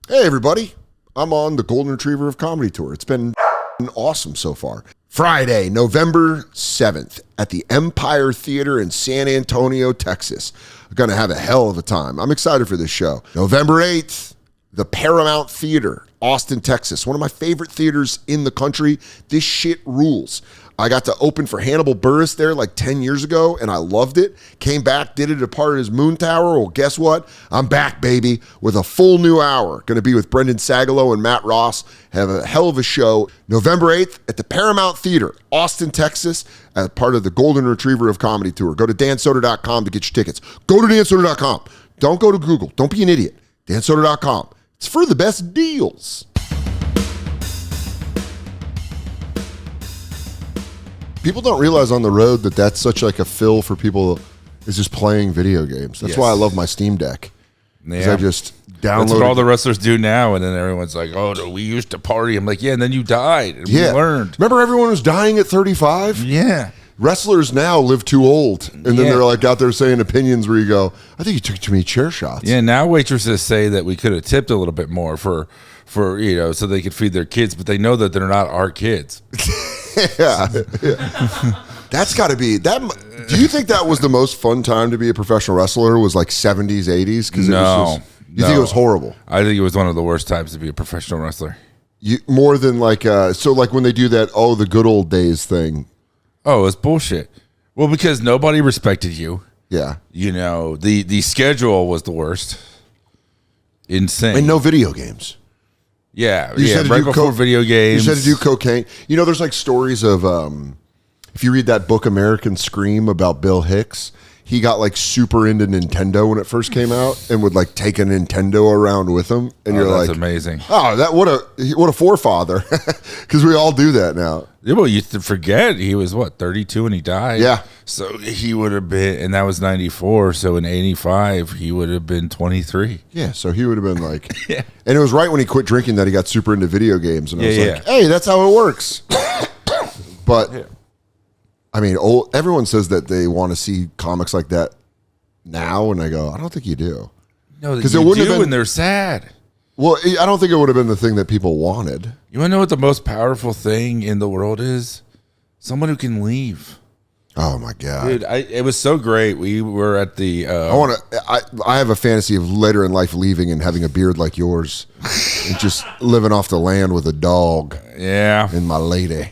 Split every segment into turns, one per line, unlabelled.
Hey, everybody. I'm on the Golden Retriever of Comedy Tour. It's been awesome so far. Friday, November 7th at the Empire Theater in San Antonio, Texas. I'm going to have a hell of a time. I'm excited for this show. November 8th, the Paramount Theater, Austin, Texas. One of my favorite theaters in the country. This shit rules. I got to open for Hannibal Buress there like 10 years ago, and I loved it. Came back, did it at part of his Moon Tower. Well, guess what? I'm back, baby, with a full new hour. Going to be with Brendan Sagalow and Matt Ross. Have a hell of a show. November 8th at the Paramount Theater, Austin, Texas, as part of the Golden Retriever of Comedy Tour. Go to dansoder.com to get your tickets. Go to dansoder.com. Don't go to Google. Don't be an idiot. dansoder.com. It's for the best deals. People don't realize on the road that that's such like a fill for people is just playing video games. That's why I love my Steam Deck. Yeah. I just download.
That's what all the wrestlers do now. And then everyone's like, oh, no, we used to party. I'm like, yeah, and then you died. And we learned.
Remember everyone was dying at 35?
Yeah.
Wrestlers now live too old. And then they're like out there saying opinions where you go, I think you took too many chair shots.
Yeah, now waitresses say that we could have tipped a little bit more for so they could feed their kids, but they know that they're not our kids.
Yeah. That's got to be that. Do you think that was the most fun time to be a professional wrestler? Was like 70s, 80s? Because you think it was horrible?
I think it was one of the worst times to be a professional wrestler.
More than like like when they do that the good old days thing.
Oh, it's bullshit. Well, because nobody respected you.
Yeah.
You know, the schedule was the worst. Insane.
And no video games.
Yeah, right before video games.
You said to do cocaine. You know, there's like stories of, if you read that book, American Scream, about Bill Hicks, he got like super into Nintendo when it first came out and would like take a Nintendo around with him. And you're like,
that's amazing.
Oh, what a forefather. Because we all do that now.
Yeah, well, you forget he was 32 when he died.
Yeah.
So he would have been, and that was 94. So in 85, he would have been 23.
Yeah. So he would have been like, yeah. And it was right when he quit drinking that he got super into video games. And I was like, hey, that's how it works. But I mean, everyone says that they want to see comics like that now. And I go, I don't think you do.
No, because it wouldn't have been, and they're sad.
Well, I don't think it would have been the thing that people wanted.
You want to know what the most powerful thing in the world is? Someone who can leave.
Oh my God,
dude! It was so great. We were at the.
I have a fantasy of later in life leaving and having a beard like yours, and just living off the land with a dog.
Yeah,
and my lady,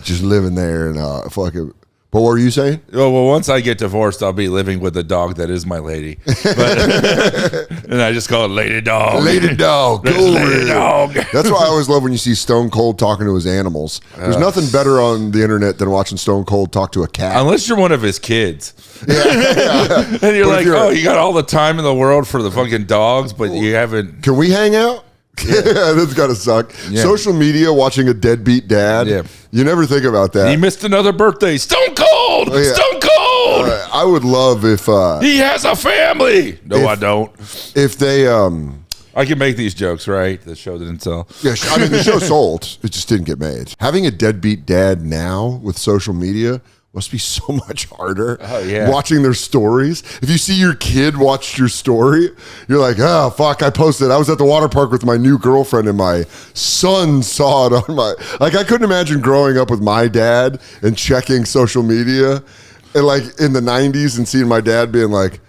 just living there and fucking. But what were you saying?
Well, once I get divorced, I'll be living with a dog that is my lady. And I just call it Lady Dog.
Lady Dog.
Lady Dog.
That's why I always love when you see Stone Cold talking to his animals. There's nothing better on the internet than watching Stone Cold talk to a cat.
Unless you're one of his kids.
Yeah.
And you're like, you got all the time in the world for the fucking dogs, but you haven't.
Can we hang out? Yeah, that's gotta suck. Yeah. Social media, watching a deadbeat dad. Yeah. You never think about that.
He missed another birthday. Stone Cold. Oh, yeah. Stone Cold.
I would love if
he has a family. No, I don't.
If they
I can make these jokes, right? The show didn't sell.
Yeah, I mean the show sold. It just didn't get made. Having a deadbeat dad now with social media must be so much harder.
Oh, yeah.
Watching their stories. If you see your kid watch your story, you're like, oh, fuck, I posted. I was at the water park with my new girlfriend and my son saw it on my... Like, I couldn't imagine growing up with my dad and checking social media and like in the 90s and seeing my dad being like,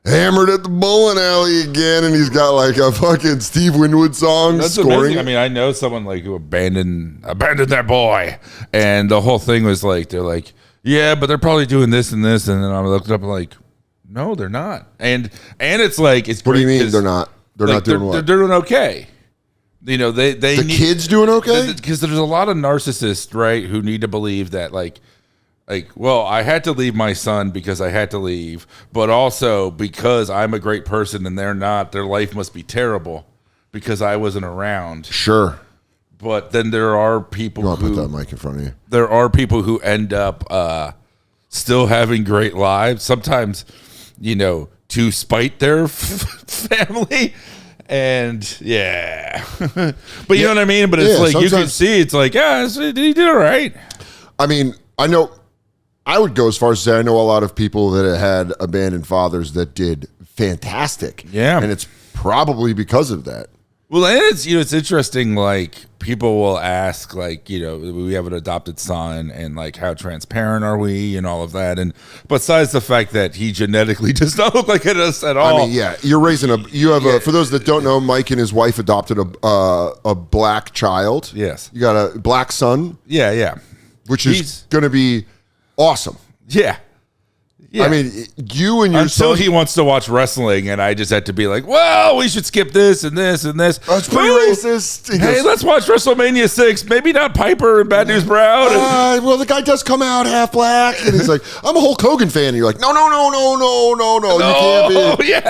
hammered at the bowling alley again, and he's got like a fucking Steve Winwood song.
That's
scoring.
Amazing. I mean, I know someone like who abandoned their boy. And the whole thing was like, they're like, yeah, but they're probably doing this and this, and then I looked up and like, no, they're not. And it's like it's.
What do you mean they're not? They're not doing what?
They're doing okay. You know, the
kids doing okay
because there's a lot of narcissists, right, who need to believe that like, well, I had to leave my son because I had to leave, but also because I'm a great person and they're not. Their life must be terrible because I wasn't around.
Sure.
But then there are people
who put that mic in front of you.
There are people who end up still having great lives. Sometimes, to spite their family, and but you know what I mean. But it's like you can see, it's like he did all right.
I mean, I would go as far as to say I know a lot of people that had abandoned fathers that did fantastic.
Yeah,
and it's probably because of that.
Well, and it's interesting. Like people will ask, like we have an adopted son, and like how transparent are we, and all of that. And besides the fact that he genetically does not look like us at all.
I mean, yeah, you're raising for those that don't know, Mike and his wife adopted a black child.
Yes,
you got a black son.
Yeah,
which is going to be awesome.
Yeah. Yeah.
I mean, you and your
until
son,
he wants to watch wrestling, and I just had to be like, well, we should skip this and this and this.
That's pretty racist.
Hey, let's watch WrestleMania 6. Maybe not Piper and Bad News Brown.
Well, the guy does come out half black, and he's like, I'm a Hulk Hogan fan. And you're like, no.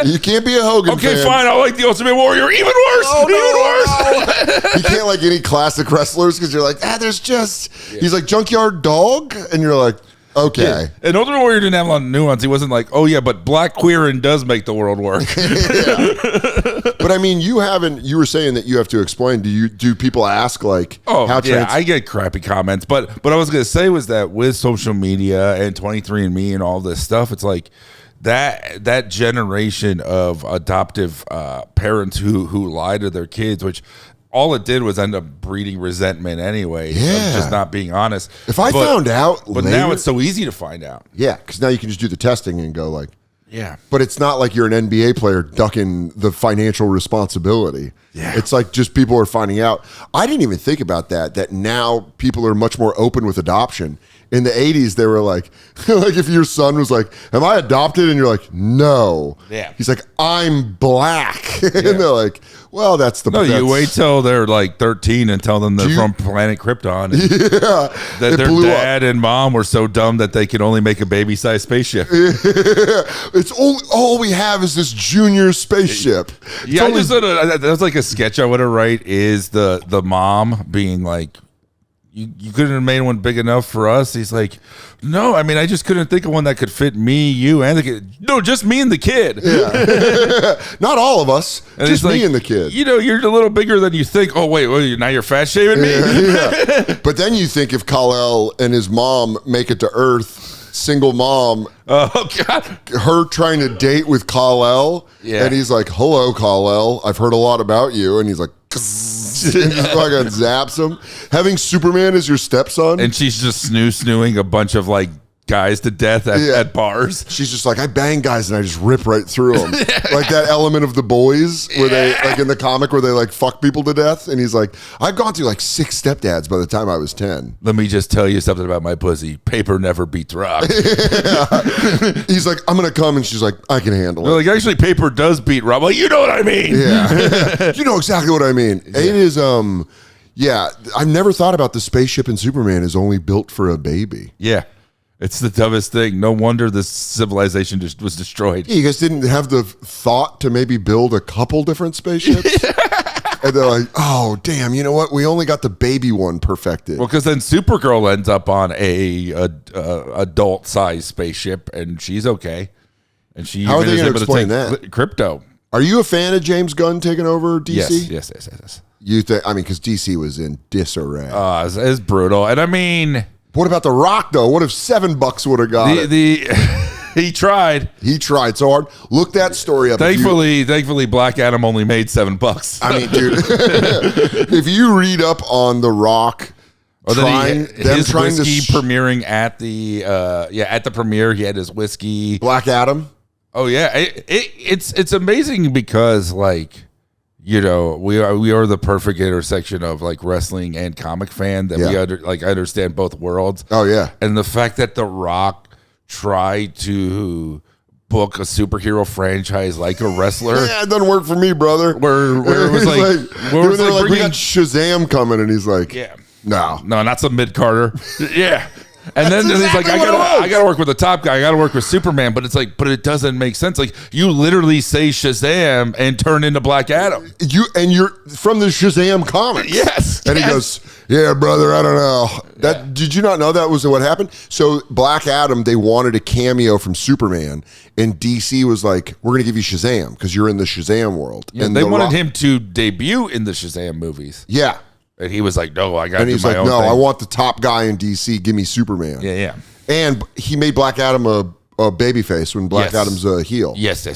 You can't be a Hogan fan.
Okay, fine. I like the Ultimate Warrior. Even worse. Worse.
You can't like any classic wrestlers because you're like, there's just. Yeah. He's like Junkyard Dog, and you're like, okay.
Yeah. And Ultimate Warrior didn't have a lot of nuance. He wasn't like, oh yeah, but black queering does make the world work.
But I mean, you were saying that you have to explain. Do people ask like,
I get crappy comments. But I was going to say was that with social media and 23andMe and all this stuff, it's like that generation of adoptive parents who lie to their kids, which all it did was end up breeding resentment anyway.
Yeah.
Of just not being honest.
If I found out
but
later,
now it's so easy to find out.
Yeah, because now you can just do the testing and go like,
yeah.
But it's not like you're an NBA player ducking the financial responsibility.
Yeah.
It's like just people are finding out. I didn't even think about that now people are much more open with adoption. In the 80s, they were like if your son was like, am I adopted? And you're like, no.
Yeah.
He's like, I'm black. And they're like, well, that's the...
No, you wait till they're like 13 and tell them they're from planet Krypton. That their dad and mom were so dumb that they could only make a baby-sized spaceship.
It's all we have is this junior spaceship.
Yeah, that's like a sketch I want to write is the mom being like, you couldn't have made one big enough for us. He's like, no, I mean, I just couldn't think of one that could fit me, you, and the kid. No, just me and the kid.
Yeah. Not all of us.
And
just me
like,
and the kid.
You're a little bigger than you think. Oh, wait, now you're fat shaming me?
Yeah. But then you think if Kal-El and his mom make it to Earth, single mom.
Oh, God.
Her trying to date with Kal-El. Yeah. And he's like, hello, Kal-El. I've heard a lot about you. And he's like, and just fucking zaps him. Having Superman as your stepson.
And she's just snooing a bunch of like guys to death at bars.
She's just like, I bang guys and I just rip right through them. Like that element of The Boys where they, like in the comic where they like fuck people to death. And he's like, I've gone through like 6 stepdads by the time I was 10.
Let me just tell you something about my pussy. Paper never beats rock.
He's like, I'm going to come. And she's like, I can handle it.
Like, actually, paper does beat rock. Well, you know what I mean.
Yeah. You know exactly what I mean. Yeah. It is, yeah, I've never thought about the spaceship in Superman is only built for a baby.
Yeah. It's the dumbest thing. No wonder this civilization just was destroyed.
Yeah, you guys didn't have the thought to maybe build a couple different spaceships? And they're like, oh, damn, you know what? We only got the baby one perfected.
Well, because then Supergirl ends up on a adult-sized spaceship, and she's okay. And she
How are they going to explain that?
Crypto.
Are you a fan of James Gunn taking over DC?
Yes.
You think? I mean, because DC was in disarray.
It's brutal. And I mean...
What about The Rock, though? What if $7 would have got it?
He tried.
He tried so hard. Look that story up.
Thankfully, Black Adam only made $7.
I mean, dude, if you read up on The Rock trying
his whiskey premiering at the premiere, he had his whiskey.
Black Adam.
Oh yeah, it's amazing because like. You know, we are the perfect intersection of like wrestling and comic fan that we understand both worlds.
Oh yeah,
and the fact that The Rock tried to book a superhero franchise like a wrestler,
yeah, it doesn't work for me, brother.
Where it was like,
we got Shazam coming, and he's like, no,
not some mid Carter, yeah. And then he's like, I gotta work with the top guy. I gotta work with Superman. But it's like, but it doesn't make sense. Like you literally say Shazam and turn into Black Adam.
You're from the Shazam comics.
Yes.
And he goes, yeah, brother, I don't know. Did you not know that was what happened? So Black Adam, they wanted a cameo from Superman, and DC was like, we're gonna give you Shazam because you're in the Shazam world.
Yeah, and they wanted him to debut in the Shazam movies.
Yeah.
And he was like, no, I got to do my own thing. And he's like,
no, I want the top guy in DC. Give me Superman.
Yeah.
And he made Black Adam Babyface when Black Adam's a heel.
Yes.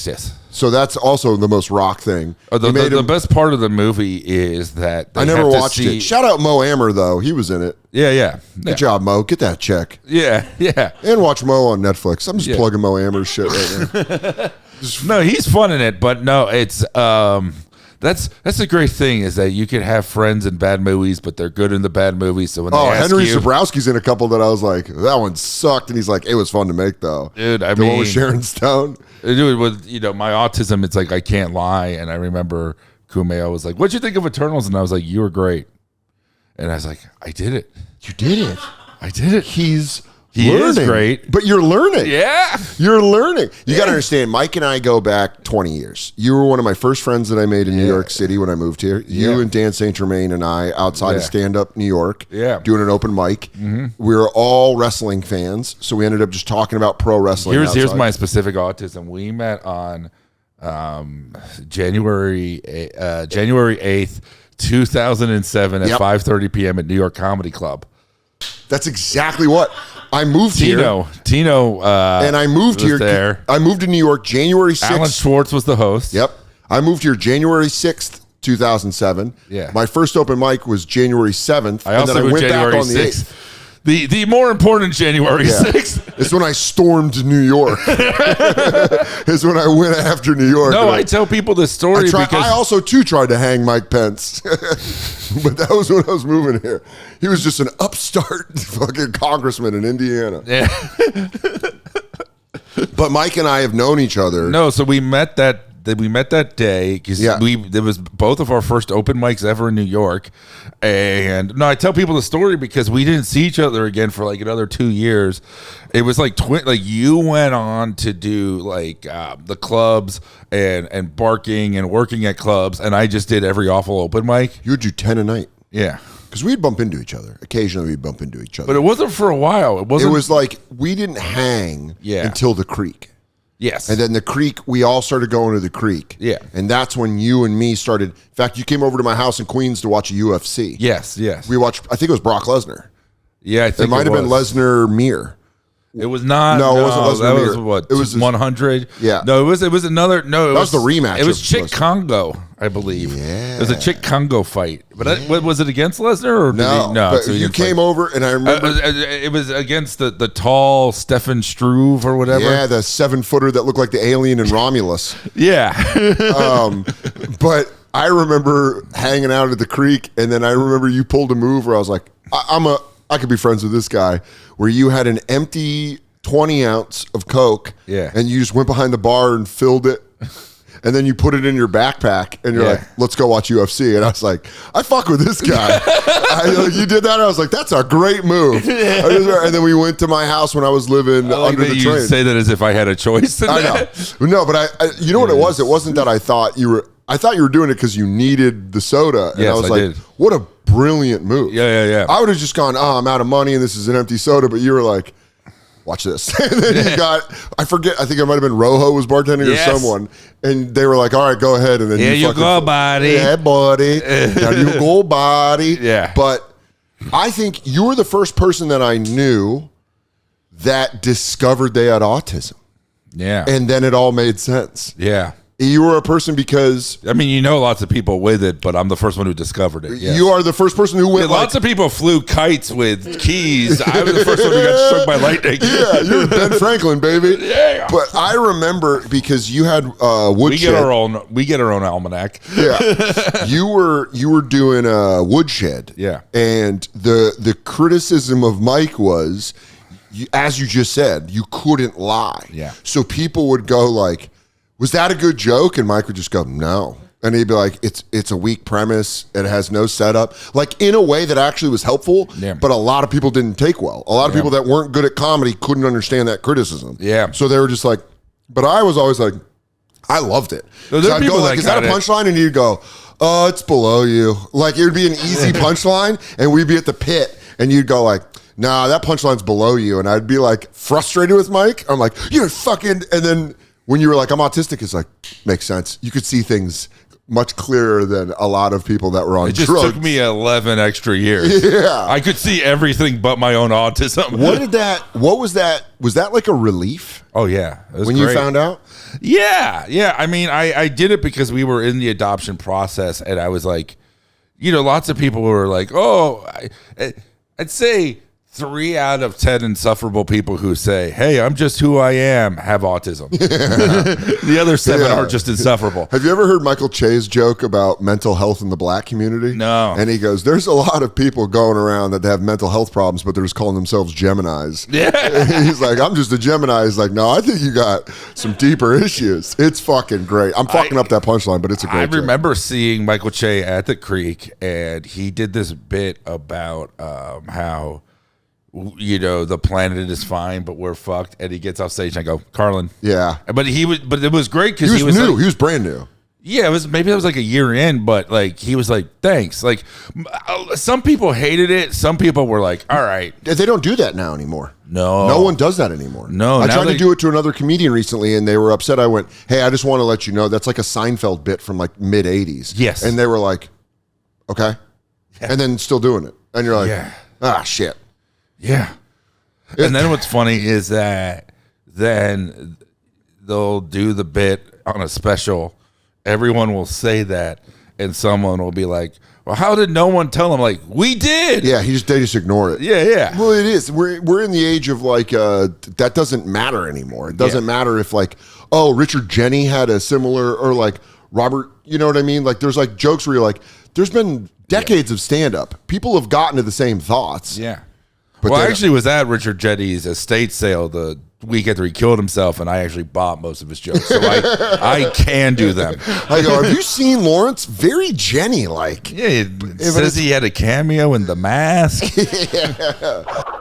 So that's also the most rock thing.
The best part of the movie is that
I never watched it. Shout out Mo Amer, though. He was in it.
Yeah.
Good job, Mo. Get that check.
Yeah.
And watch Mo on Netflix. I'm just plugging Mo Amer's shit right now.
No, he's fun in it, but no, it's that's a great thing is that you can have friends in bad movies, but they're good in the bad movies. So when they ask
Henry
you,
Zabrowski's in a couple that I was like, that one sucked, and he's like, it was fun to make though.
Dude,
the one with Sharon Stone.
Dude, with my autism, it's like I can't lie, and I remember Kumail was like, "What'd you think of Eternals?" And I was like, "You were great," and I was like, "I did it.
You did it.
I did it." He
learning.
Is great.
But you're learning.
Yeah.
You're learning. You got to understand, Mike and I go back 20 years. You were one of my first friends that I made in New York City when I moved here. You and Dan St. Germain and I outside of stand-up New York doing an open mic. Mm-hmm. We were all wrestling fans, so we ended up just talking about pro wrestling.
Here's my specific autism. We met on January 8th, 2007 at 5:30 p.m. at New York Comedy Club.
That's exactly what. I moved here.
Tino,
and I moved here.
There.
I moved to New York January 6th.
Alan Schwartz was the host.
Yep. I moved here January 6th, 2007.
Yeah.
My first open mic was January 7th.
I also moved January 6th. The more important January 6th.
It's when I stormed New York. It's when I went after New York.
No, I tell people this story because
I also, too, tried to hang Mike Pence. But that was when I was moving here. He was just an upstart fucking congressman in Indiana.
Yeah.
But Mike and I have known each other.
No, so we met that day because it was both of our first open mics ever in New York. And no, I tell people the story because we didn't see each other again for like another 2 years. It was like you went on to do like the clubs and barking and working at clubs, and I just did every awful open mic.
You would do 10 a night.
Yeah.
Because we'd bump into each other. Occasionally we'd bump into each other.
But it wasn't for a while. It was
like we didn't hang until the Creek.
Yes.
And then the Creek, we all started going to the Creek.
Yeah.
And that's when you and me started. In fact, you came over to my house in Queens to watch a UFC.
Yes.
We watched, I think it was Brock Lesnar.
Yeah, I think
it might have been Lesnar Mir.
It was not.
No, it wasn't Lesnar
That
Mir.
was what?
It was
100.
Yeah.
No, it was another. No,
that was the rematch.
It was Chick Congo, I believe.
Yeah.
It was a Chick Congo fight. But was it against Lesnar or
no?
No.
So you came over, and I remember
it was against the tall Stefan Struve or whatever.
Yeah, the 7-footer that looked like the alien in Romulus.
Yeah.
But I remember hanging out at the Creek, and then I remember you pulled a move where I was like, I could be friends with this guy, where you had an empty 20 ounce of Coke, and you just went behind the bar and filled it, and then you put it in your backpack, and you're like, let's go watch UFC. And I was like, I fuck with this guy. You did that, and I was like, that's a great move. And then we went to my house when I was living under the train.
You say that as if I had a choice.
I know. No, but I you know what it was? It wasn't that I thought you were doing it because you needed the soda. And I was like, what a brilliant move.
Yeah.
I would have just gone, I'm out of money and this is an empty soda. But you were like, watch this. And then you got, I forget, I think it might have been Rojo was bartending or someone. And they were like, all right, go ahead. And then
you go, buddy.
Yeah, buddy. Now you go, buddy.
Yeah.
But I think you were the first person that I knew that discovered they had autism.
Yeah.
And then it all made sense.
Yeah.
You were a person because...
I mean, you know lots of people with it, but I'm the first one who discovered it. Yes.
You are the first person who went
lots of people flew kites with keys. I was the first one who got struck by lightning.
Yeah, you're Ben Franklin, baby.
Yeah.
But I remember because you had woodshed.
We get our own almanac.
Yeah. You were doing a woodshed.
Yeah.
And the criticism of Mike was, as you just said, you couldn't lie.
Yeah.
So people would go like, was that a good joke? And Mike would just go, no. And he'd be like, it's a weak premise. It has no setup. Like in a way that actually was helpful, but a lot of people didn't take well. A lot of people that weren't good at comedy couldn't understand that criticism.
Yeah.
So they were just like, but I was always like, I loved it.
So
I'd go like, is that a punchline? And you'd go, oh, it's below you. Like it would be an easy punchline and we'd be at the pit and you'd go like, nah, that punchline's below you. And I'd be like frustrated with Mike. I'm like, you're fucking, and then when you were like, I'm autistic, it's like, makes sense. You could see things much clearer than a lot of people that were on
It just
drugs.
took me 11 extra years.
Yeah.
I could see everything but my own autism.
What was that? Was that like a relief
Oh, yeah. It was
when
great.
you found out?
Yeah. I mean, I did it because we were in the adoption process, and I was like, lots of people were like, I'd say 3 out of 10 insufferable people who say, hey, I'm just who I am, have autism. The other 7 are just insufferable.
Have you ever heard Michael Che's joke about mental health in the black community?
No.
And he goes, there's a lot of people going around that have mental health problems, but they're just calling themselves Geminis.
Yeah.
He's like, I'm just a Gemini. He's like, no, I think you got some deeper issues. It's fucking great. I'm fucking up that punchline, but it's a great joke.
remember seeing Michael Che at the Creek, and he did this bit about how, the planet is fine, but we're fucked. And he gets off stage and I go, Carlin.
Yeah.
But it was great because
He was new.
Like,
He was brand new.
yeah, maybe it was like a year in, but like he was like, thanks. Like some people hated it. Some people were like, all right.
They don't do that now anymore.
No
one does that anymore.
No,
I
now
tried to do it to another comedian recently, and they were upset. I went, hey, I just want to let you know that's like a Seinfeld bit from like mid 80s.
Yes.
And they were like, okay. And then still doing it. And you're like, shit.
Yeah. And then what's funny is that then they'll do the bit on a special. Everyone will say that, and someone will be like, well, how did no one tell him? Like, we did.
Yeah, they just ignore it.
Yeah.
Well, it is. We're in the age of like that doesn't matter anymore. It doesn't matter if like, oh, Richard Jeni had a similar, or like Robert, you know what I mean? Like there's like jokes where you're like, there's been decades of stand-up. People have gotten to the same thoughts.
Yeah.
But
I actually was at Richard Jeni's estate sale the week after he killed himself, and I actually bought most of his jokes, so I can do them.
I go, have you seen Lawrence? Very Jenny-like.
Yeah, it says he had a cameo in The Mask.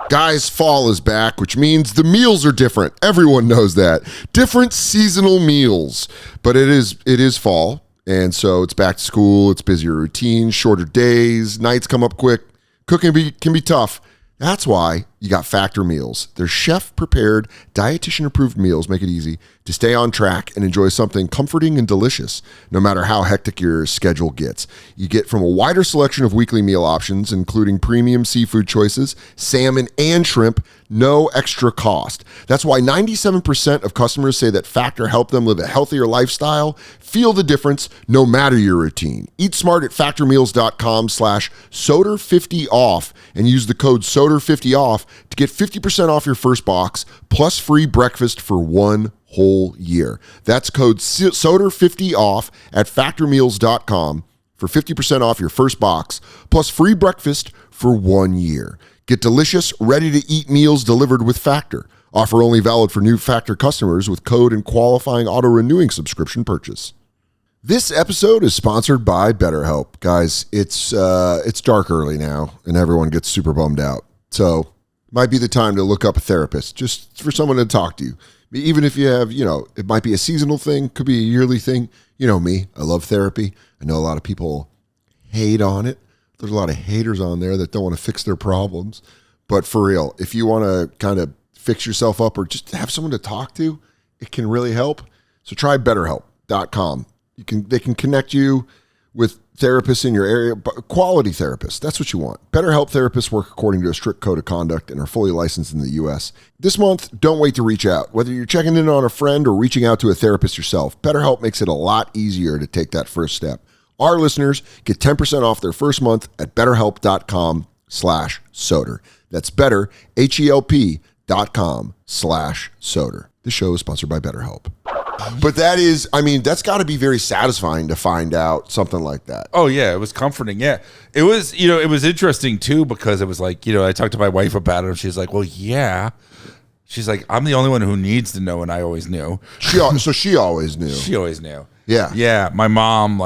Guys, fall is back, which means the meals are different. Everyone knows that. Different seasonal meals. But it is fall, and so it's back to school, it's busier routines, shorter days, nights come up quick. Cooking can be tough. That's why you got Factor meals. Their chef-prepared, dietitian-approved meals make it easy to stay on track and enjoy something comforting and delicious, no matter how hectic your schedule gets. You get from a wider selection of weekly meal options, including premium seafood choices, salmon and shrimp, no extra cost. That's why 97% of customers say that Factor helped them live a healthier lifestyle. Feel the difference no matter your routine. Eat smart at factormeals.com/Soder50off and use the code Soder50off to get 50% off your first box plus free breakfast for 1 whole year. That's code Soder50off at factormeals.com for 50% off your first box plus free breakfast for 1 year. Get delicious, ready-to-eat meals delivered with Factor. Offer only valid for new Factor customers with code and qualifying auto-renewing subscription purchase. This episode is sponsored by BetterHelp. Guys, it's dark early now, and everyone gets super bummed out. So might be the time to look up a therapist, just for someone to talk to you. Even if you have, it might be a seasonal thing, could be a yearly thing. You know me, I love therapy. I know a lot of people hate on it. There's a lot of haters on there that don't want to fix their problems. But for real, if you want to kind of fix yourself up or just have someone to talk to, it can really help. So try BetterHelp.com. They can connect you with therapists in your area, quality therapists. That's what you want. BetterHelp therapists work according to a strict code of conduct and are fully licensed in the U.S. This month, don't wait to reach out. Whether you're checking in on a friend or reaching out to a therapist yourself, BetterHelp makes it a lot easier to take that first step. Our listeners get 10% off their first month at BetterHelp.com/Soder. That's better, HELP.com/Soder. This show is sponsored by BetterHelp. But that's got to be very satisfying to find out something like that.
Oh yeah, it was comforting. Yeah, it was. It was interesting too because it was like, I talked to my wife about it, and she's like, "Well, yeah." She's like, "I'm the only one who needs to know," and I always knew.
So she always knew.
She always knew.
Yeah.
Yeah. My mom,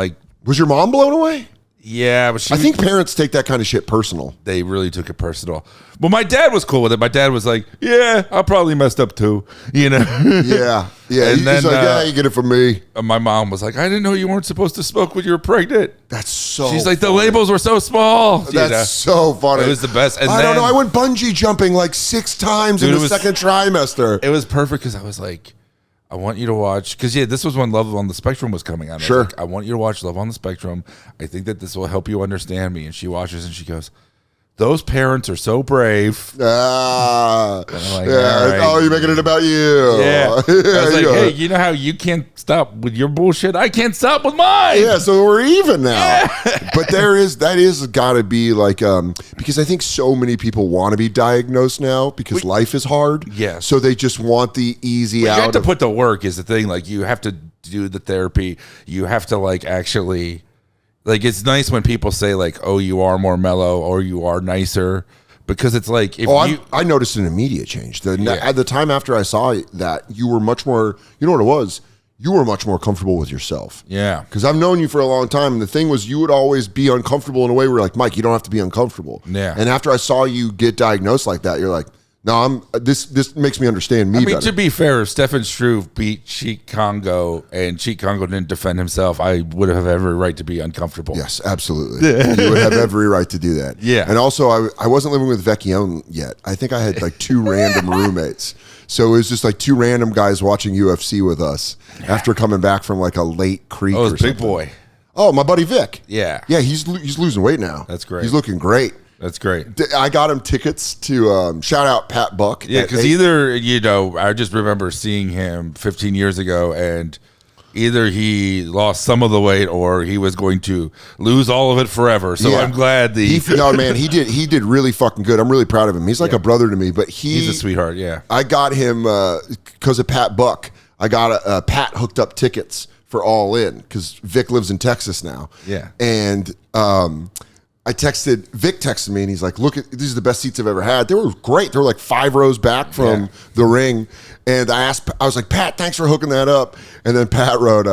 was your mom blown away?
Yeah, but
I think parents take that kind of shit personal.
They really took it personal. Well, my dad was cool with it. My dad was like, "Yeah, I probably messed up too,"
Yeah.
And
he's
then,
like, "Yeah, you get it from me."
My mom was like, "I didn't know you weren't supposed to smoke when you were pregnant."
That's so.
She's like,
funny.
"The labels were so small."
That's so funny.
It was the best. And
I don't know. I went bungee jumping like 6 times in the second trimester.
It was perfect because I was like, I want you to watch, because this was when Love on the Spectrum was coming out.
Sure.
I want you to watch Love on the Spectrum. I think that this will help you understand me. And she watches and she goes, those parents are so brave.
Like,
right.
Oh, you're making it about you.
Yeah. I was like, hey, you know how you can't stop with your bullshit? I can't stop with mine.
Yeah, so we're even now. Yeah. But that is got to be like, because I think so many people want to be diagnosed now because life is hard.
Yeah.
So they just want the easy out.
You have to put the work is the thing. Like, you have to do the therapy. You have to, like, actually... Like, it's nice when people say, like, oh, you are more mellow or you are nicer, because it's like, if
I noticed an immediate change. At the time after I saw that, you were much more, you know what it was? You were much more comfortable with yourself.
Yeah.
Because I've known you for a long time, and the thing was, you would always be uncomfortable in a way where, like, Mike, you don't have to be uncomfortable.
Yeah.
And after I saw you get diagnosed like that, you're like, no, this makes me understand me better.
To be fair, if Stefan Struve beat Cheat Congo and Cheat Congo didn't defend himself, I would have every right to be uncomfortable.
Yes, absolutely. You would have every right to do that.
Yeah.
And also, I wasn't living with Vecchione yet. I think I had like 2 random roommates. So it was just like 2 random guys watching UFC with us after coming back from like a late creek.
Oh,
or
it's Big
something.
Boy.
Oh, my buddy Vic.
Yeah.
Yeah, he's losing weight now.
That's great.
He's looking great.
That's great.
I got him tickets to shout out Pat Buck.
Yeah, because either, I just remember seeing him 15 years ago, and either he lost some of the weight or he was going to lose all of it forever. So I'm glad
he did really fucking good. I'm really proud of him. He's like a brother to me, but
he's a sweetheart. Yeah.
I got him because of Pat Buck. I got Pat hooked up tickets for All In because Vic lives in Texas now.
Yeah.
And Vic texted me and he's like, look, these are the best seats I've ever had. They were great. They were like 5 rows back from the ring. And I was like, Pat, thanks for hooking that up. And then Pat wrote,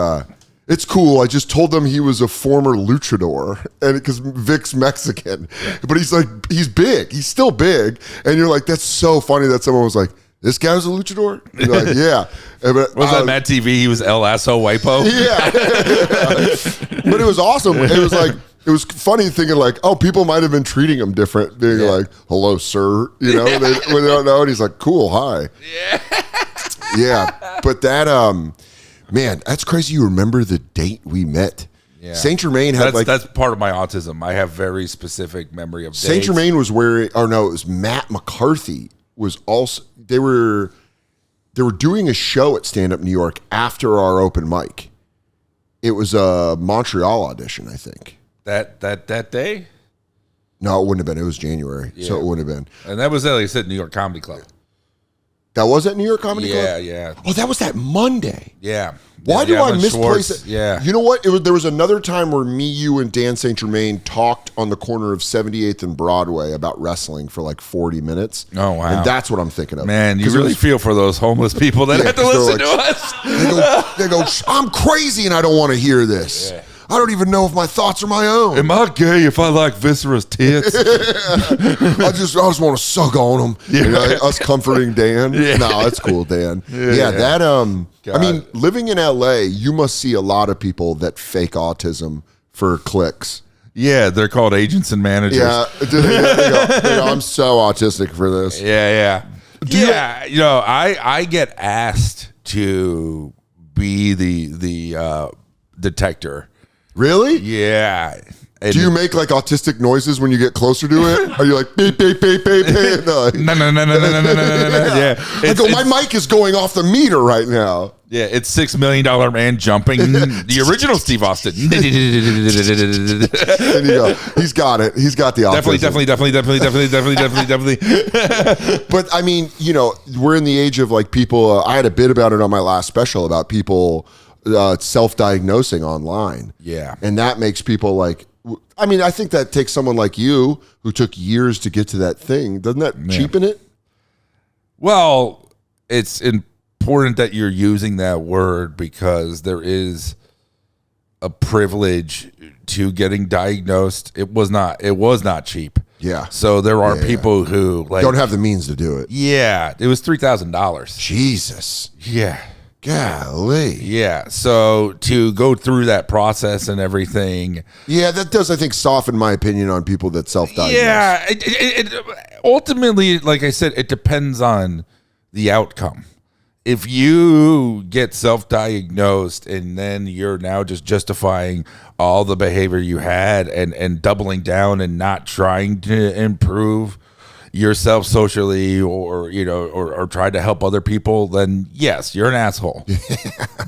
it's cool. I just told them he was a former luchador, and because Vic's Mexican, but he's big. He's still big. And you're like, that's so funny that someone was like, this guy was a luchador? And you're like, yeah.
Was that Matt TV? He was El Aso Wipo?
Yeah. But it was awesome. It was like, it was funny thinking like, oh, people might have been treating him different, being like, hello, sir. When they don't know. And he's like, cool, hi. Yeah. Yeah. But that, man, that's crazy. You remember the date we met? Yeah. Saint Germain had
that's part of my autism. I have very specific memory of dates.
Saint Germain was wearing, it was Matt McCarthy was also, they were doing a show at Stand Up New York after our open mic. It was a Montreal audition, I think.
That day?
No, it wouldn't have been. It was January, so it wouldn't have been.
And that was, like I said, New York Comedy Club.
That was at New York Comedy Club?
Yeah.
Oh, that was that Monday.
Yeah.
Why do I misplace it?
Yeah.
You know what? There was another time where me, you, and Dan St. Germain talked on the corner of 78th and Broadway about wrestling for like 40 minutes.
Oh, wow.
And that's what I'm thinking of.
Man, you really feel for those homeless people that have to listen to us.
They go, I'm crazy and I don't want to hear this. Yeah. I don't even know if my thoughts are my own.
Am I gay if I like Viscera's tits?
I just want to suck on them. Yeah. Us comforting Dan. Yeah. No, that's cool, Dan. Yeah. That I mean, living in LA, you must see a lot of people that fake autism for clicks.
Yeah, they're called agents and managers.
Yeah, they go, I'm so autistic for this.
Yeah. I get asked to be the detector.
Really?
Yeah.
Do you make like autistic noises when you get closer to it? Are you like beep beep beep beep beep? No.
Yeah.
I go, my mic is going off the meter right now.
Yeah, it's $6 Million Man jumping. The original Steve Austin.
And you go, he's got it. He's got the autism.
Definitely.
But I mean, we're in the age of like people. I had a bit about it on my last special about people self-diagnosing online.
Yeah.
And that makes people like, I mean, I think that takes someone like you who took years to get to that thing. Doesn't that cheapen it?
Well, it's important that you're using that word because there is a privilege to getting diagnosed. It was not cheap.
Yeah.
So there are people who like
don't have the means to do it.
Yeah. It was $3,000.
Jesus.
Yeah.
Golly.
Yeah. So to go through that process and everything.
Yeah, that does, I think, soften my opinion on people that self-diagnose.
Yeah. It ultimately, like I said, it depends on the outcome. if you get self-diagnosed and then you're now just justifying all the behavior you had and doubling down and not trying to improve yourself socially or try to help other people, then yes, you're an asshole.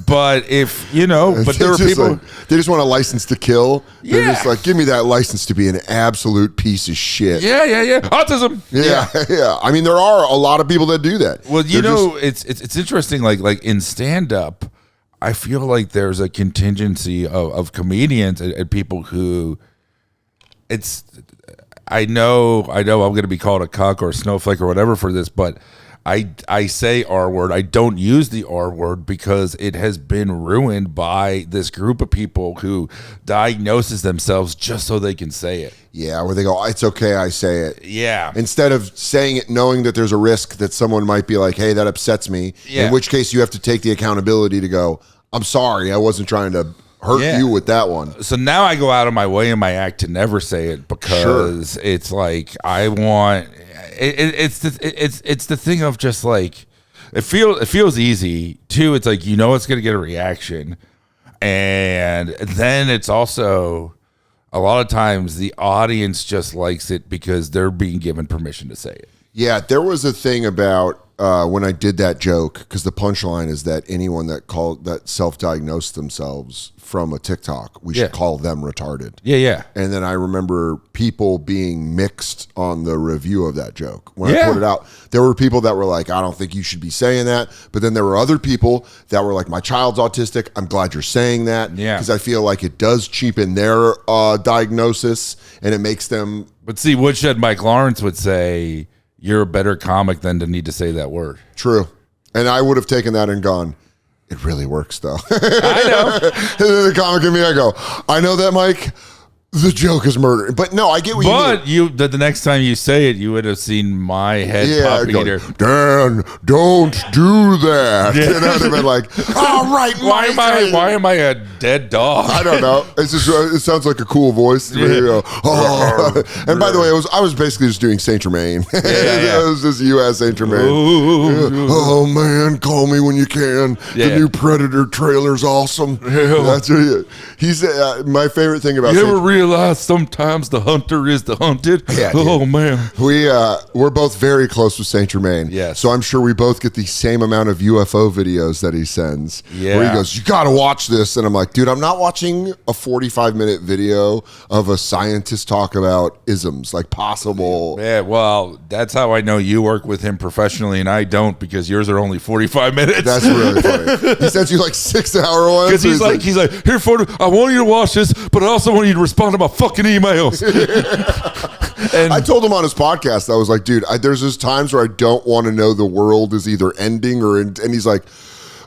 But if but there are people
they just want a license to kill. They're just like, give me that license to be an absolute piece of shit.
Yeah. Autism.
Yeah. I mean, there are a lot of people that do that.
Well, it's interesting. Like in stand up, I feel like there's a contingency of comedians and people who I know I'm going to be called a cuck or a snowflake or whatever for this, but I say R word. I don't use the R word because it has been ruined by this group of people who diagnoses themselves just so they can say it.
Yeah, where they go, it's okay, I say it.
Yeah.
Instead of saying it knowing that there's a risk that someone might be like, hey, that upsets me.
Yeah.
In which case you have to take the accountability to go, I'm sorry, I wasn't trying to hurt you with that one.
So now I go out of my way in my act to never say it because it's like I want it's the thing of just like it feels easy too. It's like it's going to get a reaction, and then it's also a lot of times the audience just likes it because they're being given permission to say it.
Yeah, there was a thing about when I did that joke, because the punchline is that anyone that self-diagnosed themselves from a TikTok, we should call them retarded.
Yeah.
And then I remember people being mixed on the review of that joke. When I put it out, there were people that were like, I don't think you should be saying that. But then there were other people that were like, my child's autistic. I'm glad you're saying that.
Yeah.
Because I feel like it does cheapen their diagnosis and it makes them.
But see, Woodshed Mike Lawrence would say, you're a better comic than to need to say that word.
True. And I would have taken that and gone, it really works, though.
I know.
And then the comic in me, I go, I know that, Mike. The joke is murder. But no, I get what you mean.
But the next time you say it, you would have seen my head popping in here.
Dan, don't do that.
Yeah.
You know, they've been like, all right, Mike.
Why am I a dead dog?
I don't know. It's just, it sounds like a cool voice. To me. Oh. And by the way, I was basically just doing Saint Germain.
Yeah.
It was just you as Saint Germain. Oh, man, call me when you can.
Yeah.
The new Predator trailer's awesome. That's it. He's my favorite thing about
you ever realize sometimes the hunter is the hunted?
Yeah,
oh, man.
We're both very close with Saint Germain.
Yes.
So I'm sure we both get the same amount of UFO videos that he sends.
Yeah.
Where he goes, you got to watch this. And I'm like, dude, I'm not watching a 45-minute video of a scientist talk about isms, like possible.
Yeah, well, that's how I know you work with him professionally and I don't, because yours are only 45 minutes.
That's really funny. He sends you like 6-hour ones.
Because he's like, here, I want you to watch this, but I also want you to respond to my fucking emails. And
I told him on his podcast, I was like, dude, there's just times where I don't want to know the world is either ending and he's like,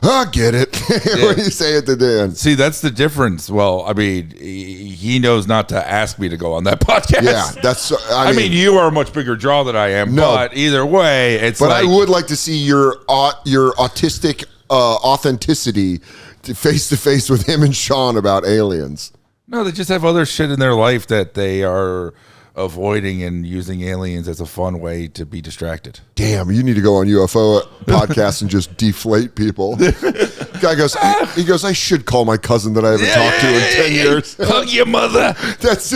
I get it. When you say it to Dan.
See, that's the difference. Well, I mean, he knows not to ask me to go on that podcast.
Yeah, that's. I mean,
you are a much bigger draw than I am. No, but either way, it's.
But
like,
I would like to see your autistic authenticity face to face with him and Sean about aliens.
No, they just have other shit in their life that they are avoiding and using aliens as a fun way to be distracted.
Damn, you need to go on UFO podcasts and just deflate people. Guy goes, he goes, I should call my cousin that I haven't talked to in 10 years.
Hug your mother.
That's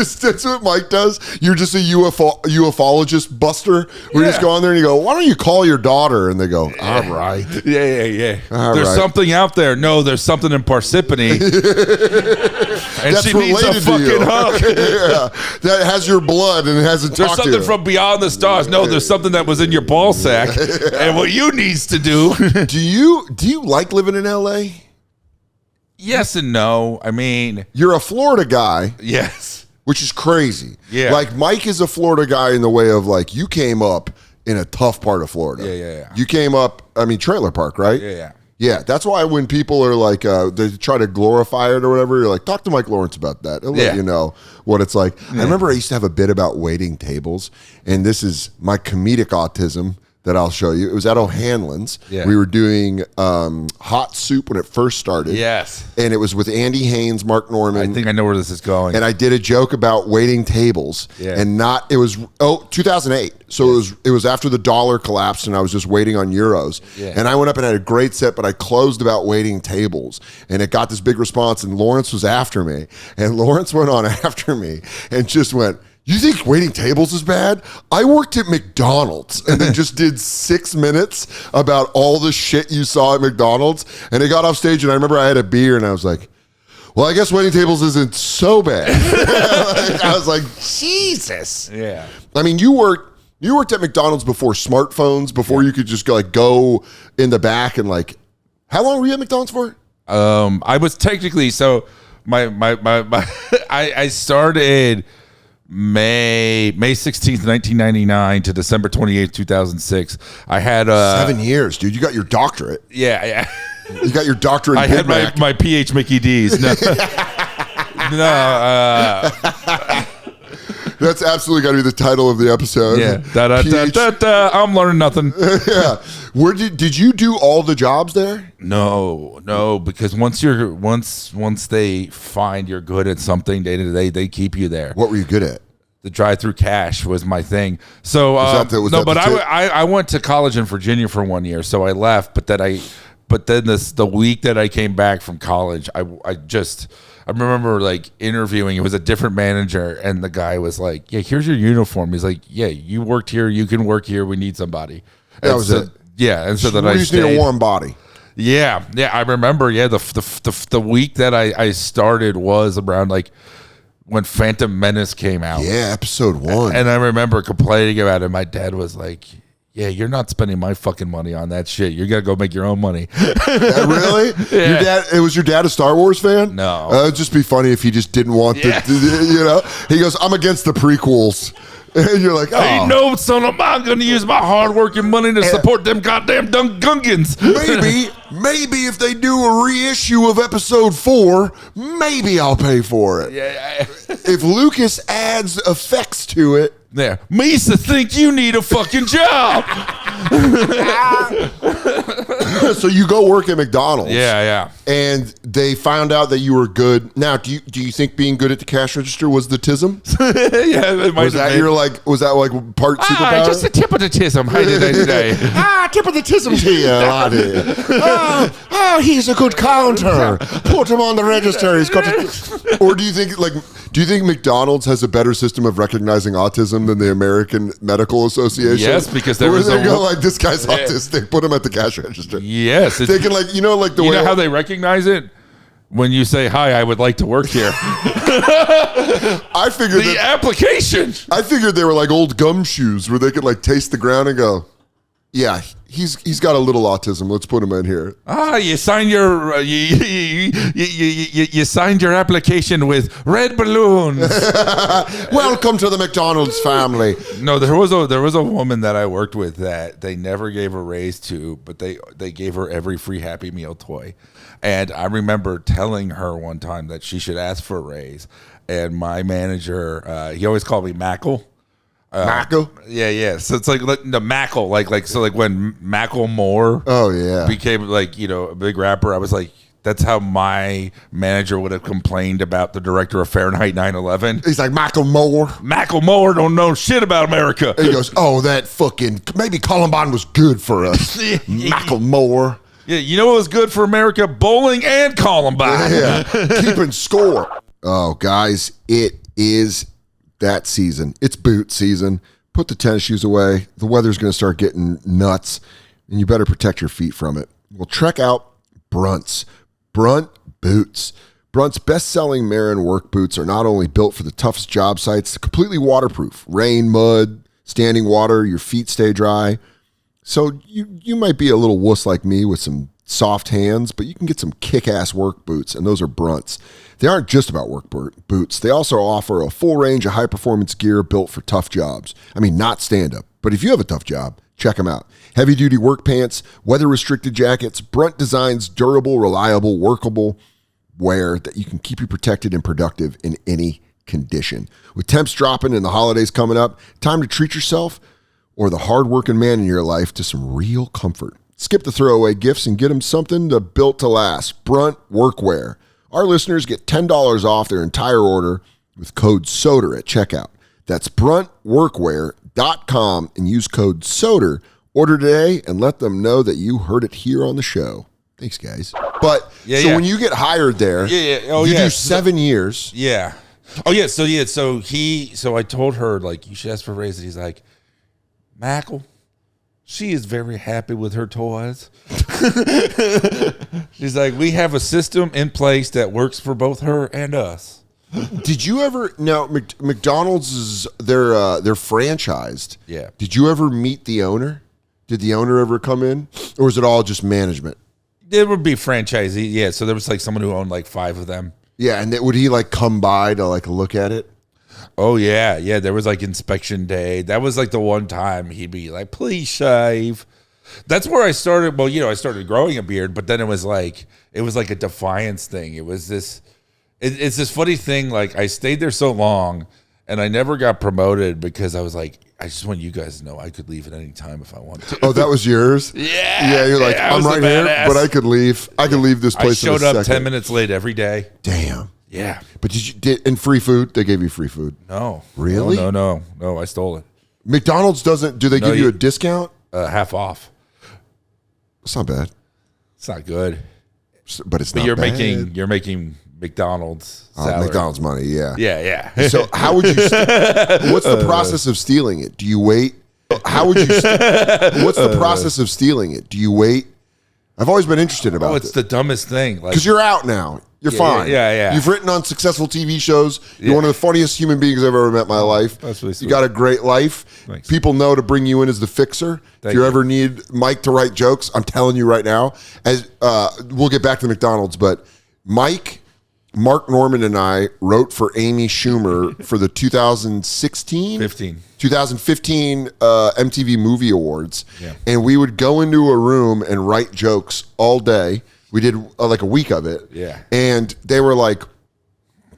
what Mike does. You're just a ufologist buster. We just go on there and you go, why don't you call your daughter? And they go, all right.
Yeah.
All
there's
right.
something out there. No, there's something in Parsippany. And
That's
she needs a fucking hug.
Yeah, that has your blood and it hasn't
There's
talked to
something
you.
from beyond the stars. No, there's something that was in your ball sack. And what you needs to do.
Do you like living in LA?
Yes and no. I mean,
You're a Florida guy.
yes.
Which is crazy.
Yeah.
Like Mike is a Florida guy in the way of like you came up in a tough part of Florida.
Yeah.
You came up, I mean, trailer park, right?
Yeah.
Yeah, that's why when people are like, they try to glorify it or whatever, you're like, talk to Mike Lawrence about that. He'll let you know what it's like. I remember I used to have a bit about waiting tables, and this is my comedic autism. that I'll show you. It was at O'Hanlon's.
Yeah.
We were doing hot soup when it first started.
Yes.
And it was with Andy Haynes, Mark Norman.
I think I know where this is going.
And I did a joke about waiting tables.
Yeah.
And it was 2008. So it was after the dollar collapsed and I was just waiting on euros.
Yeah.
And I went up and had a great set, but I closed about waiting tables. And it got this big response and Lawrence was after me. And Lawrence went on after me and just went, "You think waiting tables is bad? I worked at McDonald's," and then just did 6 minutes about all the shit you saw at McDonald's. And I got off stage, and I remember I had a beer, and I was like, "Well, I guess waiting tables isn't so bad." I was like, Jesus.
Yeah.
I mean, you worked at McDonald's before smartphones, before you could just go in the back and like. How long were you at McDonald's for?
I was technically I started May 16th, 1999 to December 28th, 2006. I had
7 years, dude. You got your doctorate.
Yeah.
You got your doctorate in
I
Big
had
Mac.
my PH Mickey D's. No.
That's absolutely got to be the title of the episode.
Yeah. I'm learning nothing.
Yeah. Did you do all the jobs there?
No, because once they find you're good at something, they keep you there.
What were you good at?
The drive-through cash was my thing. So I went to college in Virginia for 1 year, so I left. But then the week that I came back from college, I remember like interviewing. It was a different manager, and the guy was like, "Yeah, here's your uniform." He's like, "Yeah, you worked here. You can work here. We need somebody."
That was it.
Yeah, and so that
I
I
just need a warm body.
Yeah, I remember. Yeah, the week that I started was around like when Phantom Menace came out.
Yeah, episode 1.
And I remember complaining about it. My dad was like, "Yeah, you're not spending my fucking money on that shit. You gotta go make your own money."
Really?
Yeah.
Was your dad a Star Wars fan?
No.
It'd just be funny if he just didn't want he goes, "I'm against the prequels." And you're like, "Oh.
Hey, no, son, I'm not going to use my hard-working money to support them goddamn Gungans."
Maybe if they do a reissue of episode 4, maybe I'll pay for it.
Yeah.
If Lucas adds effects to it.
There. Misa think you need a fucking job.
So you go work at McDonald's.
Yeah.
And they found out that you were good. Now, do you think being good at the cash register was the tism?
Yeah, it might
Was that like part superpower?
Just a tip of the tism. How did I today?
Tip of the tism to you, laddie. He's a good counter. Put him on the register. He's got to. Or do you think McDonald's has a better system of recognizing autism than the American Medical Association?
Yes, because
they go like, "This guy's autistic. Put him at the cash register."
Yes,
they can the way
how they recognize it. When you say, "Hi, I would like to work here."
I figured
the application.
I figured they were like old gumshoes where they could like taste the ground and go, "Yeah, he's got a little autism. Let's put him in here."
You signed your you signed your application with red balloons.
Welcome to the McDonald's family.
No, there was a woman that I worked with that they never gave a raise to, but they gave her every free Happy Meal toy. And I remember telling her one time that she should ask for a raise. And my manager, he always called me Mackle.
Mackle?
Yeah. So it's like the Mackle, like when Macklemore became a big rapper, I was like, that's how my manager would have complained about the director of Fahrenheit 9/11.
He's like, Macklemore
don't know shit about America.
And he goes, "Oh, that fucking, maybe Columbine was good for us." Macklemore.
Yeah, you know what was good for America? Bowling and Columbine.
Yeah, keeping score. Oh, guys, it is that season. It's boot season. Put the tennis shoes away. The weather's going to start getting nuts, and you better protect your feet from it. Well, check out Brunt's. Brunt boots. Brunt's best-selling Marin work boots are not only built for the toughest job sites, they're completely waterproof. Rain, mud, standing water, your feet stay dry. So you might be a little wuss like me with some soft hands, but you can get some kick-ass work boots, and those are Brunt's. They aren't just about work boots. They also offer a full range of high-performance gear built for tough jobs. I mean, not stand-up, but if you have a tough job, check them out. Heavy-duty work pants, weather-restricted jackets, Brunt designs durable, reliable, workable wear that you can keep you protected and productive in any condition. With temps dropping and the holidays coming up, time to treat yourself. or the hardworking man in your life to some real comfort. Skip the throwaway gifts and get them something built to last. Brunt Workwear. Our listeners get $10 off their entire order with code SODER at checkout. That's bruntworkwear.com and use code SODER. Order today and let them know that you heard it here on the show. Thanks, guys. But when you get hired there, you do 7 years.
Yeah. Oh yeah. So I told her, like, you should ask for a raise. And he's like, Mackle, she is very happy with her toys. She's like, we have a system in place that works for both her and us.
Did you ever, now McDonald's is, they're franchised.
Yeah.
Did you ever meet the owner? Did the owner ever come in? Or is it all just management?
It would be franchisee. Yeah. So there was like someone who owned like 5 of them. Yeah.
And would he like come by to like look at it?
Oh, yeah. Yeah, there was like inspection day. That was like the one time he'd be like, please shave. That's where I started. Well, I started growing a beard, but then it was like a defiance thing. It was this, it's this funny thing. Like, I stayed there so long and I never got promoted because I was like, I just want you guys to know I could leave at any time if I wanted to.
Oh, that was yours?
Yeah.
Yeah, you're like, I'm right here, but I could leave. I could leave this place.
I showed up 10 minutes late every day.
Damn.
Yeah.
But and free food? They gave you free food?
No.
Really?
No, I stole it.
McDonald's doesn't, do they give you a discount?
Half off.
It's not bad.
It's not good.
But it's not
you're
bad.
You're making McDonald's salary.
McDonald's money, yeah.
Yeah.
So how would you, what's the process of stealing it? Do you wait? How would you, what's the process of stealing it? Do you wait? I've always been interested about it.
Oh, it's the dumbest thing.
Because you're out now. You're fine.
Yeah.
You've written on successful TV shows. You're one of the funniest human beings I've ever met in my life.
That's really sweet.
You got a great life.
Thanks.
People know to bring you in as the fixer. If you ever need Mike to write jokes, I'm telling you right now. As we'll get back to McDonald's, but Mark Norman and I wrote for Amy Schumer for the 2015 MTV Movie Awards.
Yeah.
And we would go into a room and write jokes all day. We did like a week of it.
Yeah.
And they were like,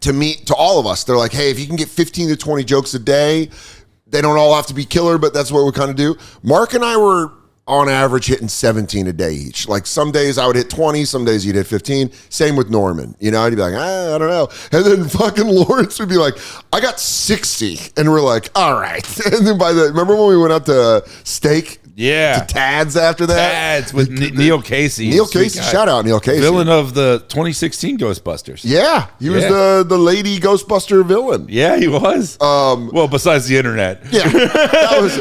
to all of us, they're like, hey, if you can get 15 to 20 jokes a day, they don't all have to be killer, but that's what we kind of do. Mark and I were on average hitting 17 a day each. Like some days I would hit 20, some days you'd hit 15. Same with Norman. He'd be like, I don't know. And then fucking Lawrence would be like, I got 60. And we're like, all right. And then remember when we went out to steak?
Yeah.
To Tad's after that?
Tad's with Neil Casey.
Neil Casey. Shout out Neil Casey.
Villain of the 2016 Ghostbusters.
Yeah. He was the lady Ghostbuster villain.
Yeah, he was. Well, besides the internet.
Yeah. That was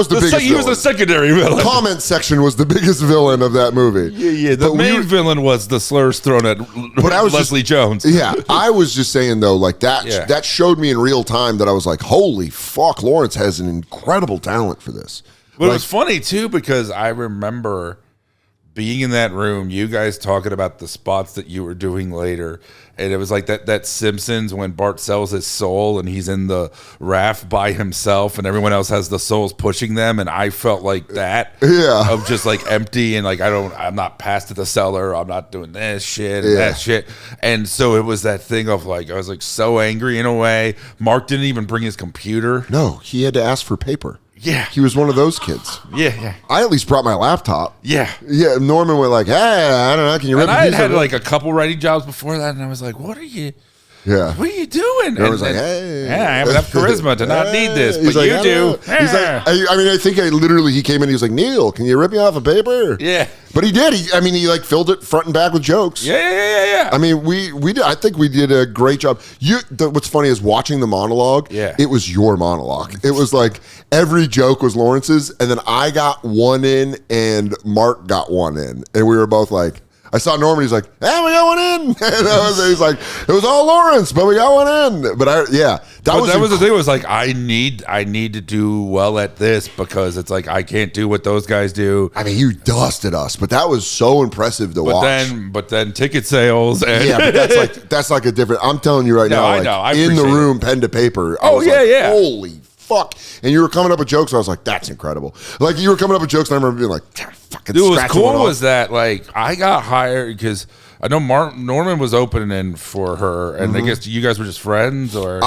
the biggest villain.
He was the secondary villain.
Comment section was the biggest villain of that movie.
Yeah. The main villain was the slurs thrown at Leslie Jones.
Yeah. I was just saying, though, like that showed me in real time that I was like, holy fuck, Lawrence has an incredible talent for this.
But it was funny, too, because I remember being in that room, you guys talking about the spots that you were doing later. And it was like that Simpsons when Bart sells his soul and he's in the raft by himself and everyone else has the souls pushing them. And I felt like that.
Yeah.
Of just like empty and like, I'm not past to the cellar. I'm not doing this shit and that shit. And so it was that thing of like, I was like so angry in a way. Mark didn't even bring his computer.
No, he had to ask for paper.
Yeah.
He was one of those kids.
Yeah.
I at least brought my laptop.
Yeah.
Yeah. Norman went like, hey, I don't know. Can you rip
I had like a couple writing jobs before that, and I was like, what are you doing?
And I was like, hey.
Yeah, I have enough charisma to not need this, but
like,
you do.
He's like, I think he came in, he was like, Neil, can you rip me off a paper?
Yeah.
But he did. He like filled it front and back with jokes.
Yeah.
I mean, we did. I think we did a great job. What's funny is watching the monologue.
Yeah.
It was your monologue. It was like every joke was Lawrence's, and then I got one in, and Mark got one in, and we were both like. I saw Norman. He's like, "Hey, we got one in." And he's like, "It was all Lawrence, but we got one in." But that was
the thing. Was like, I need to do well at this because it's like I can't do what those guys do.
I mean, you dusted us, but that was so impressive to watch.
But then ticket sales and
but that's like a different. I'm telling you right now,
I know. I
in the room, pen to paper. Holy fuck. And you were coming up with jokes. I was like, that's incredible. Like you were coming up with jokes and I remember being like, fucking
dude, what was cool was that like I got hired because I know Norman was opening for her and I guess you guys were just friends or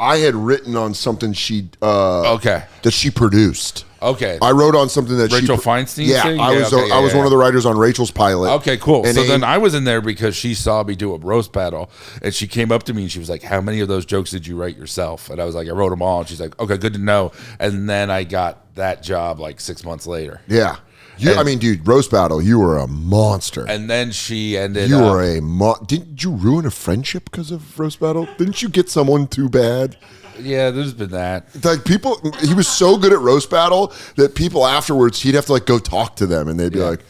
I had written on something
Okay.
that she produced.
Okay.
I wrote on something that
Rachel Feinstein.
Yeah,
thing?
I was one of the writers on Rachel's pilot.
Okay, cool.
And
So then I was in there because she saw me do a roast battle, and she came up to me and she was like, "How many of those jokes did you write yourself?" And I was like, "I wrote them all." And she's like, "Okay, good to know." And then I got that job like 6 months later.
Yeah. I mean, dude, roast battle, you were a monster.
And then she ended
You
up...
were didn't you ruin a friendship because of roast battle? Didn't you get someone too bad?
Yeah, there's been that.
Like he was so good at roast battle that people afterwards, he'd have to like go talk to them and they'd be like,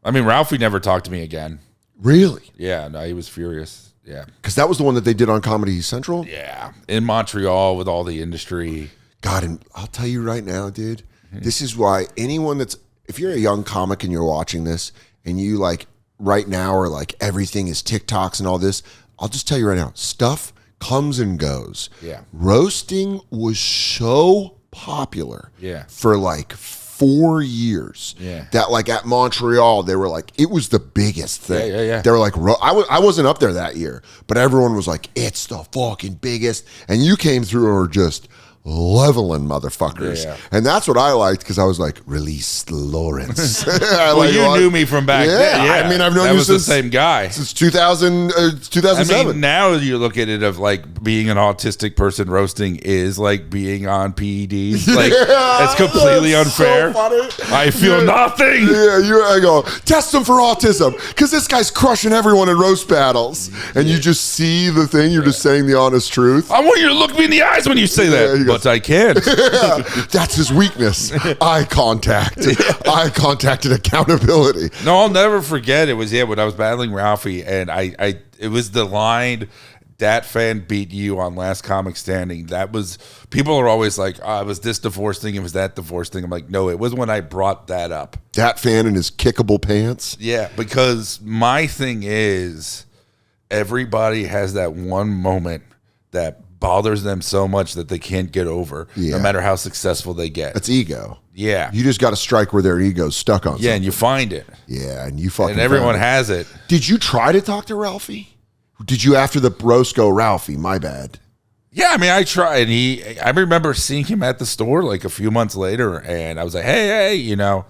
I mean, Ralphie never talked to me again.
really?
Yeah, no, he was furious. Yeah.
Because that was the one that they did on Comedy Central?
Yeah. In Montreal with all the industry.
God, and I'll tell you right now, dude, this is why if you're a young comic and you're watching this and you like right now are like everything is TikToks and all this, I'll just tell you right now, stuff comes and goes.
Yeah.
Roasting was so popular for like 4 years that like at Montreal, they were like, it was the biggest thing.
Yeah.
They were like, I wasn't up there that year, but everyone was like, it's the fucking biggest. And you came through and were just leveling motherfuckers. And that's what I liked because I was like, release Lawrence.
Well, you knew me from back then. Yeah,
I mean, I've known
that
you
was
since
the same guy.
Since 2007.
I mean, now you look at it of like being an autistic person roasting is like being on PEDs. Like it's completely unfair.
So
I feel nothing.
Yeah, I go, test him for autism because this guy's crushing everyone in roast battles. And you just see the thing. You're just saying the honest truth.
I want you to look me in the eyes when you say that. But I can't.
That's his weakness. Eye contact. Eye contact and accountability.
No, I'll never forget. It was when I was battling Ralphie, and it was the line, "Dat fan beat you on Last Comic Standing." That was, people are always like, "Oh, it was this divorce thing, it was that divorce thing." I'm like, no, it was when I brought that up.
Dat fan in his kickable pants.
Yeah, because my thing is, everybody has that one moment that bothers them so much that they can't get over, no matter how successful they get.
That's ego.
Yeah.
You just got to strike where their ego's stuck on something.
Yeah, and you find it.
Yeah, and you fucking
And everyone has it.
Did you try to talk to Ralphie? Did you, after the roast, go, Ralphie, my bad?
Yeah, I mean, I tried. I remember seeing him at the store like a few months later, and I was like, hey, you know.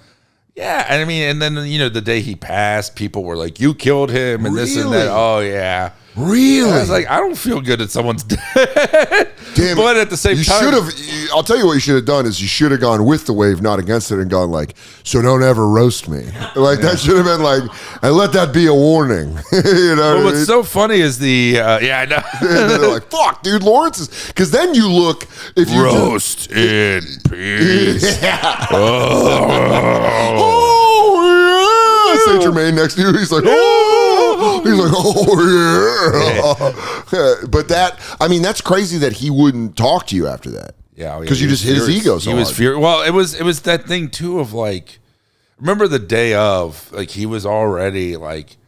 Yeah, and I mean, and then, you know, the day he passed, people were like, you killed him and this and that. Oh, yeah.
Really?
I was like, I don't feel good that someone's dead.
Damn,
but at the same time,
you should have. I'll tell you what you should have done is you should have gone with the wave, not against it, and gone like, so don't ever roast me. Like that should have been like, and let that be a warning. You know.
But what's so funny is I know.
They're like, fuck, dude, Lawrence is, because then you look if you
roast in peace.
Yeah.
Oh.
Saint Germain next to you. He's like, oh, he's like, oh yeah. But that's crazy that he wouldn't talk to you after that.
Yeah,
because you just hit his ego. So
he was furious. Well, it was that thing too of like, remember the day of, like, he was already like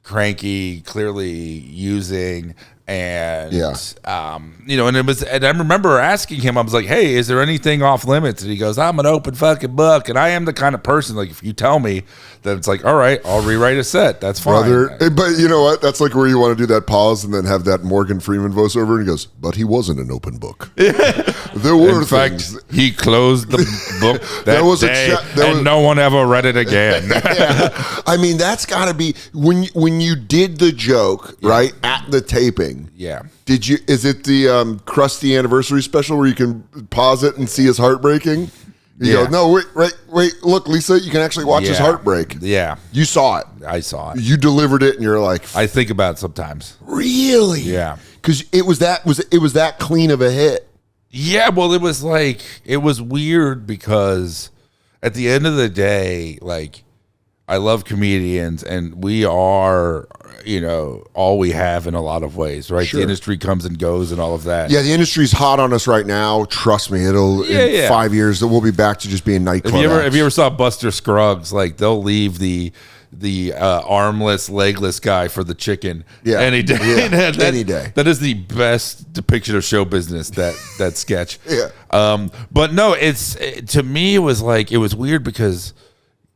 cranky, clearly using. And you know, and I remember asking him, I was like, hey, is there anything off limits? And he goes, I'm an open fucking book, and I am the kind of person, like, if you tell me, then it's like, all right, I'll rewrite a set. That's fine.
Brother, but you know what? That's like where you want to do that pause and then have that Morgan Freeman voiceover, and he goes, but he wasn't an open book. There were things.
In fact, he closed the book that day, and no one ever read it again.
I mean, that's got to be, when you did the joke, right, at the taping.
Yeah.
Is it the Krusty anniversary special where you can pause it and see his heart breaking? You go, no, wait, look, Lisa, you can actually watch his heart break.
Yeah.
You saw it.
I saw it.
You delivered it and you're like,
I think about it sometimes.
Really?
Yeah.
Because it was that clean of a hit.
Yeah, well, it was weird because at the end of the day, like, I love comedians, and we are, you know, all we have in a lot of ways, right? Sure. The industry comes and goes and all of that.
Yeah, the industry's hot on us right now. Trust me, in 5 years, we'll be back to just being nightclub acts.
If you ever saw Buster Scruggs, like, they'll leave the armless, legless guy for the chicken any day.
Yeah. Any day.
That is the best depiction of show business, that sketch.
Yeah.
But no, to me, it was weird because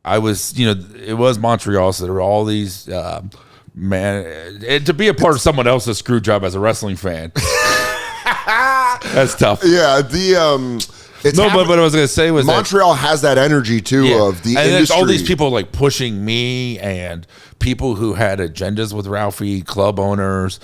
I was, you know, it was Montreal, so there were all these, to be a part of someone else's screw job as a wrestling fan. That's tough.
Yeah, it's
No, but what I was going to say was
Montreal has that energy too of the
and
industry.
there's all these people like pushing me and people who had agendas with Ralphie, club owners,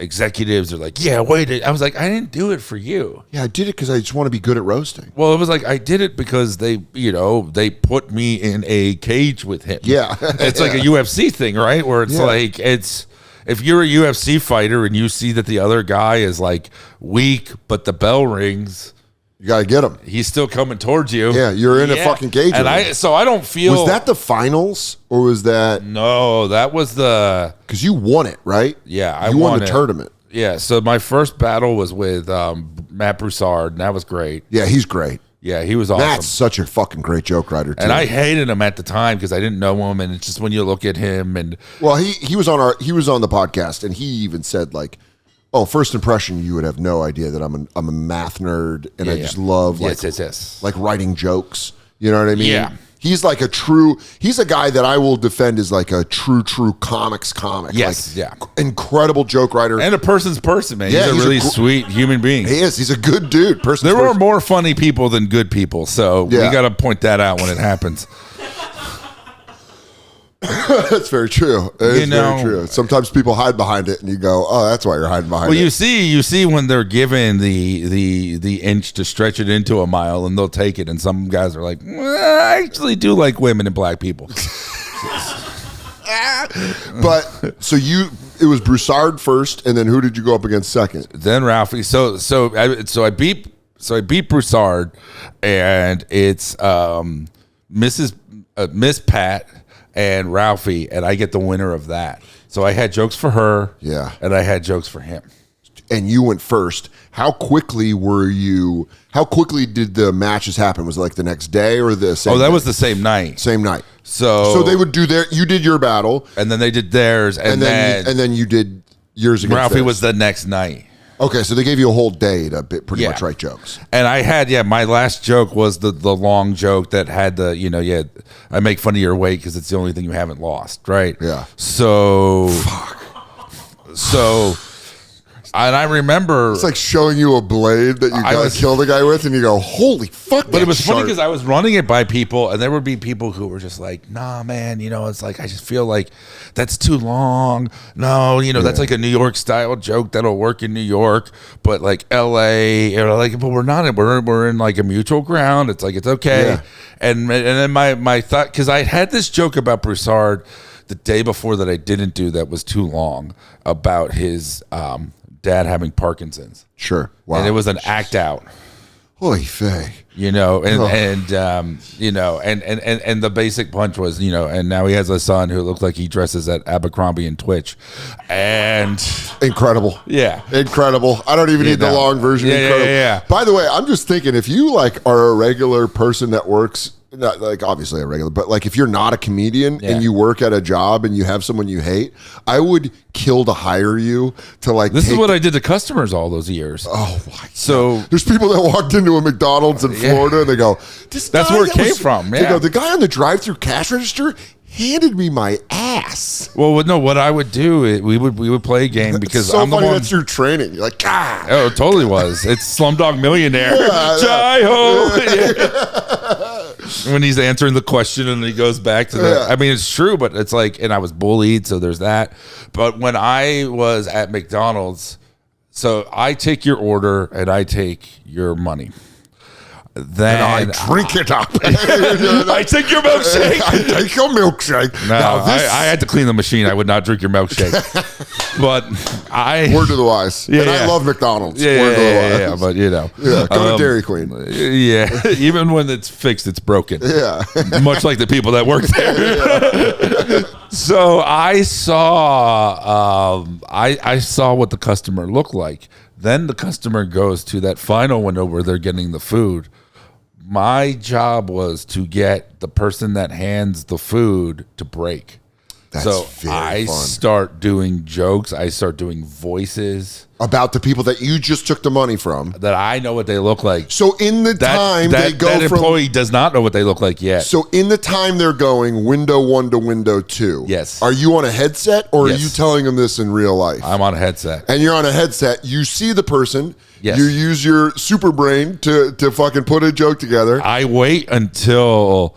executives are like, yeah, wait. I was like, I didn't do it for you.
Yeah, I did it because I just want to be good at roasting.
Well, it was like I did it because they put me in a cage with him.
Yeah.
It's like a UFC thing, right? Where it's like if you're a UFC fighter and you see that the other guy is like weak, but the bell rings,
you got to get him.
he's still coming towards you.
Yeah, you're in a fucking cage.
And I don't feel.
Was that the finals or was that?
No, that was the.
Because you won it, right?
Yeah,
you won the
it.
tournament.
Yeah, so my first battle was with Matt Broussard, and that was great.
Yeah, he's great.
Yeah, he was awesome.
Matt's such a fucking great joke writer too.
And I hated him at the time because I didn't know him, and it's just when you look at him and.
Well, he was on the podcast, and he even said like, "Oh, first impression, you would have no idea that I'm a math nerd, and I just love like writing jokes. You know what I mean?
Yeah.
He's a guy that I will defend as like a true comics comic.
Yes,
Incredible joke writer.
And a person's person, man.
Yeah,
he's a really sweet human being.
He is. He's a good dude.
There are more funny people than good people, so we got to point that out when it happens.
That's very true. It's very true. Sometimes people hide behind it, and you go, "Oh, that's why you're hiding behind it."
Well, you see when they're given the inch to stretch it into a mile, and they'll take it. And some guys are like, I actually do like women and black people.
But so it was Broussard first, and then who did you go up against second?
Then Ralphie. So I beat Broussard, and it's Miss Pat and Ralphie, and I get the winner of that. So I had jokes for her, and I had jokes for him.
And you went first. How quickly did the matches happen? Was it like the next day or the same day?
Was the same night.
Same night.
So
they would do you did your battle.
And then they did theirs, and
then you did yours against
Ralphie
theirs.
was the next night.
Okay, so they gave you a whole day to pretty much write jokes.
And I had, my last joke was the long joke that had I make fun of your weight because it's the only thing you haven't lost, right?
Yeah.
So, and I remember.
It's like showing you a blade that you killed a guy with, and you go, holy fuck.
But it was funny because I was running it by people, and there would be people who were just like, nah, man, it's like, I just feel like that's too long. No, that's like a New York style joke that'll work in New York, but like LA, but we're not, we're in like a mutual ground. It's like, it's okay.
Yeah.
And then my thought, because I had this joke about Broussard the day before that I didn't do that was too long about his, dad having Parkinson's.
Sure. Wow.
And it was an act out.
Holy fey.
And the basic punch was, and now he has a son who looks like he dresses at Abercrombie and Twitch. And
incredible.
Yeah.
Incredible. I don't even need the long version.
Yeah.
By the way, I'm just thinking, if you are a regular person that works, not like obviously a regular, but like if you're not a comedian and you work at a job and you have someone you hate, I would kill to hire you to like.
This is what I did to customers all those years.
Oh my God.
So
there's people that walked into a McDonald's in Florida and they go,
that's where it came from.
They go, the guy on the drive-through cash register handed me my ass.
Well, no, what I would do, we would play a game because
so
I'm
funny.
the one.
That's your training. You're like, God.
Oh, it totally was. It's Slumdog Millionaire. When he's answering the question and he goes back to the. I mean, it's true, but it's like, and I was bullied, so there's that. But when I was at McDonald's, so I take your order and I take your money. Then
and I drink it up.
I take your milkshake.
I take your milkshake.
No, I had to clean the machine. I would not drink your milkshake. But
word to the wise.
Yeah,
and I love McDonald's.
Yeah,
word to the wise.
Yeah, but
go to Dairy Queen.
Yeah, even when it's fixed, it's broken.
Yeah,
much like the people that work there. So I saw, I saw what the customer looked like. Then the customer goes to that final window where they're getting the food. My job was to get the person that hands the food to break.
That's
so
very
I
fun.
start doing jokes. I start doing voices
About the people that you just took the money from.
that I know what they look like.
So in the time they go
that
from
employee does not know what they look like yet.
So in the time they're going window 1 to window 2.
Yes.
Are you on a headset or
Yes.
are you telling them this in real life?
I'm on a headset.
And you're on a headset. You see the person.
Yes.
You use your super brain to fucking put a joke together.
I wait until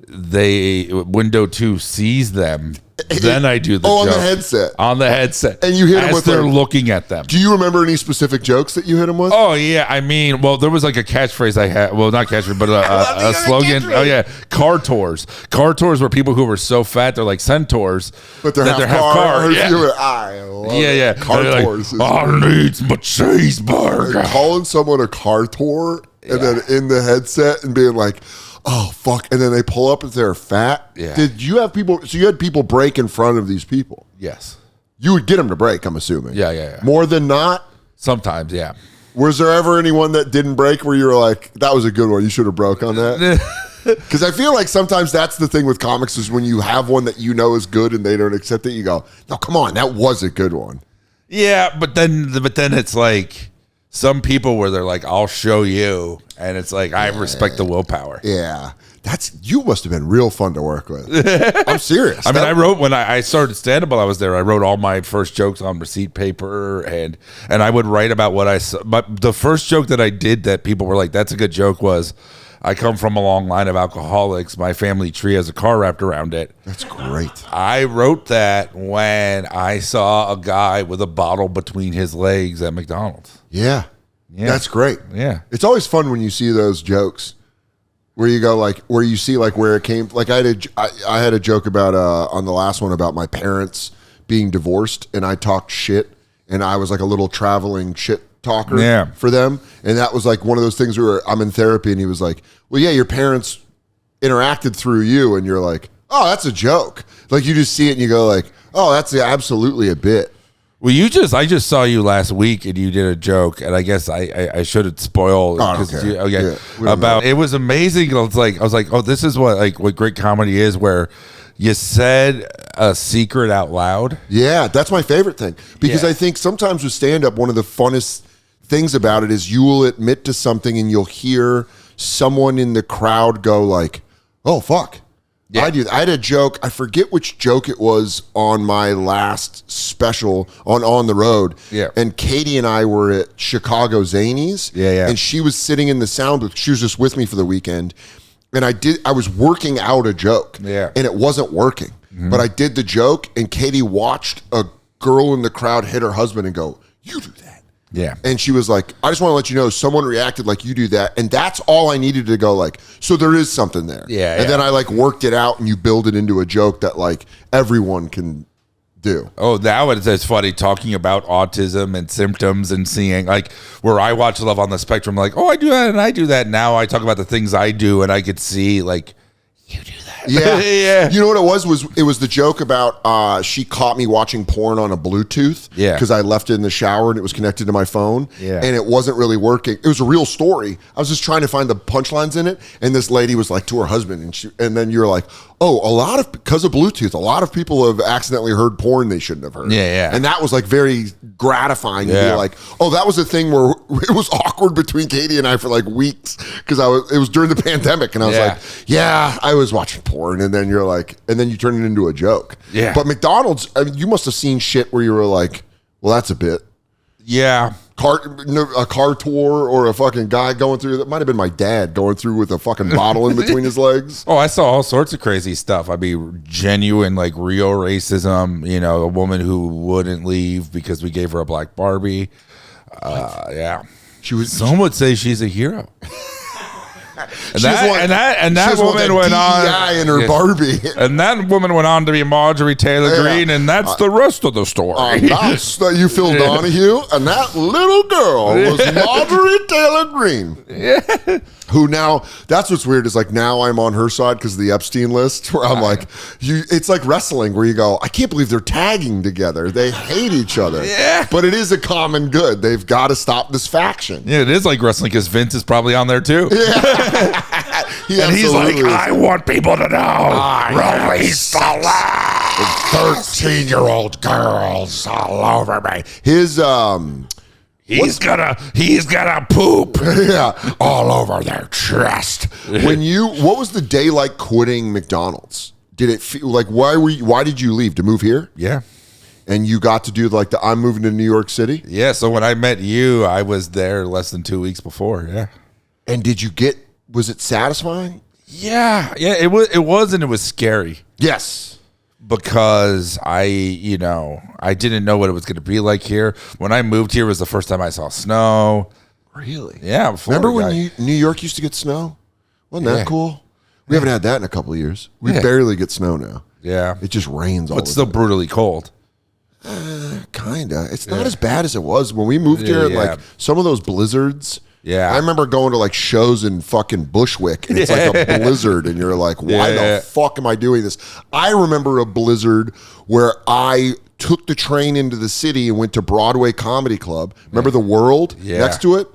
window 2 sees them. Then I do the joke.
on the headset.
On the headset.
And you hit them
as
with
they're
like-
looking at them.
Do you remember any specific jokes that you hit him with?
Oh, yeah. I mean, well, there was like a catchphrase I had. Well, not catchphrase, but a slogan.
catchphrase.
Oh, yeah. Car tours. Car tours were people who were so fat, they're like centaurs.
But they're
that
half car.
Yeah.
I love
Yeah,
it.
yeah.
Car
They're
tours.
like, I need my cheeseburger.
Calling someone a car tour and then in the headset and being like, oh, fuck. And then they pull up and they're fat.
Yeah.
Did you have people? So you had people break in front of these people.
Yes.
You would get them to break, I'm assuming.
Yeah.
More than not.
Sometimes, yeah.
Was there ever anyone that didn't break where you were like, that was a good one, you should have broke on that? Because I feel like sometimes that's the thing with comics is when you have one that you know is good and they don't accept it, you go, no, come on, that was a good one.
Yeah, but then it's like some people where they're like, I'll show you. And it's like, I respect the willpower.
Yeah. You must have been real fun to work with. I'm serious.
I mean, I wrote when I started stand-up while I was there. I wrote all my first jokes on receipt paper, and I would write about what I saw. But the first joke that I did that people were like, "That's a good joke," was, "I come from a long line of alcoholics. My family tree has a car wrapped around it."
That's great.
I wrote that when I saw a guy with a bottle between his legs at McDonald's.
Yeah. That's great.
Yeah,
It's always fun when you see those jokes where you go like, where you see like where it came. Like I had a joke about on the last one about my parents being divorced, and I talked shit, and I was like a little traveling shit talker for them, and that was like one of those things where I'm in therapy, and he was like, well, yeah, your parents interacted through you, and you're like, oh, that's a joke. Like you just see it and you go like, oh, that's absolutely a bit.
Well, I just saw you last week, and you did a joke, and I guess I shouldn't spoil.
I don't care.
It was amazing. I was like, oh, this is what great comedy is, where you said a secret out loud.
Yeah, that's my favorite thing because I think sometimes with stand-up, one of the funnest things about it is you will admit to something and you'll hear someone in the crowd go like, oh, fuck. Yeah. I had a joke. I forget which joke it was on my last special on the road.
Yeah.
And Katie and I were at Chicago Zanies.
Yeah.
And she was sitting in the sound booth. She was just with me for the weekend. And I was working out a joke.
Yeah.
And it wasn't working. Mm-hmm. But I did the joke, and Katie watched a girl in the crowd hit her husband and go, you do that.
Yeah.
And she was like, I just want to let you know someone reacted like you do that. And that's all I needed to go like, so there is something there.
Yeah.
And then I like worked it out, and you build it into a joke that like everyone can do.
Oh, now it's funny talking about autism and symptoms and seeing like where I watch Love on the Spectrum, like, oh, I do that and I do that. Now I talk about the things I do, and I could see like, you do that.
Yeah.
Yeah.
You know what it was the joke about she caught me watching porn on a Bluetooth.
Yeah.
Because I left it in the shower and it was connected to my phone.
Yeah.
And it wasn't really working. It was a real story. I was just trying to find the punchlines in it. And this lady was like to her husband, and then you're like, oh, because of Bluetooth, a lot of people have accidentally heard porn they shouldn't have heard.
Yeah.
And that was like very gratifying to be like, oh, that was a thing where it was awkward between Katie and I for like weeks because it was during the pandemic, and I was like, yeah, I was watching porn, and then you're like, and then you turn it into a joke.
Yeah.
But McDonald's, I mean, you must have seen shit where you were like, well, that's a bit.
Yeah.
A car tour or a fucking guy going through, that might have been my dad going through with a fucking bottle in between his legs.
Oh, I saw all sorts of crazy stuff. I mean, genuine, like real racism, a woman who wouldn't leave because we gave her a black Barbie. Yeah.
Some
would say she's a hero. And that woman went on
in her Barbie,
and that woman went on to be Marjorie Taylor Greene, and that's the rest of the story.
That's you, Phil Donahue, and that little girl was Marjorie Taylor Greene.
Yeah.
Who now? That's what's weird is like now I'm on her side because of the Epstein list, where I'm like, it's like wrestling where you go, I can't believe they're tagging together. They hate each other.
Yeah.
But it is a common good. They've got to stop this faction.
Yeah, it is like wrestling because Vince is probably on there too.
Yeah.
And he's like, I want people to know. Release the lie.
13-year-old girls all over me.
He's gonna poop.
Yeah, all over their chest. What was the day like quitting McDonald's? Did it feel like, why did you leave? To move here?
Yeah.
And you got to do like I'm moving to New York City?
Yeah, so when I met you, I was there less than 2 weeks before, yeah.
And was it satisfying?
Yeah, it was and it was scary.
Yes.
Because I didn't know what it was going to be like here. When I moved here, it was the first time I saw snow.
Really?
Yeah.
Remember when New York used to get snow? Wasn't that cool? We haven't had that in a couple of years. We barely get snow now.
Yeah.
It just rains all the time.
It's still brutally cold.
Kinda. It's not as bad as it was when we moved here. And like some of those blizzards.
Yeah.
I remember going to like shows in fucking Bushwick and it's like a blizzard and you're like, why the fuck am I doing this? I remember a blizzard where I took the train into the city and went to Broadway Comedy Club. Remember the World next to it?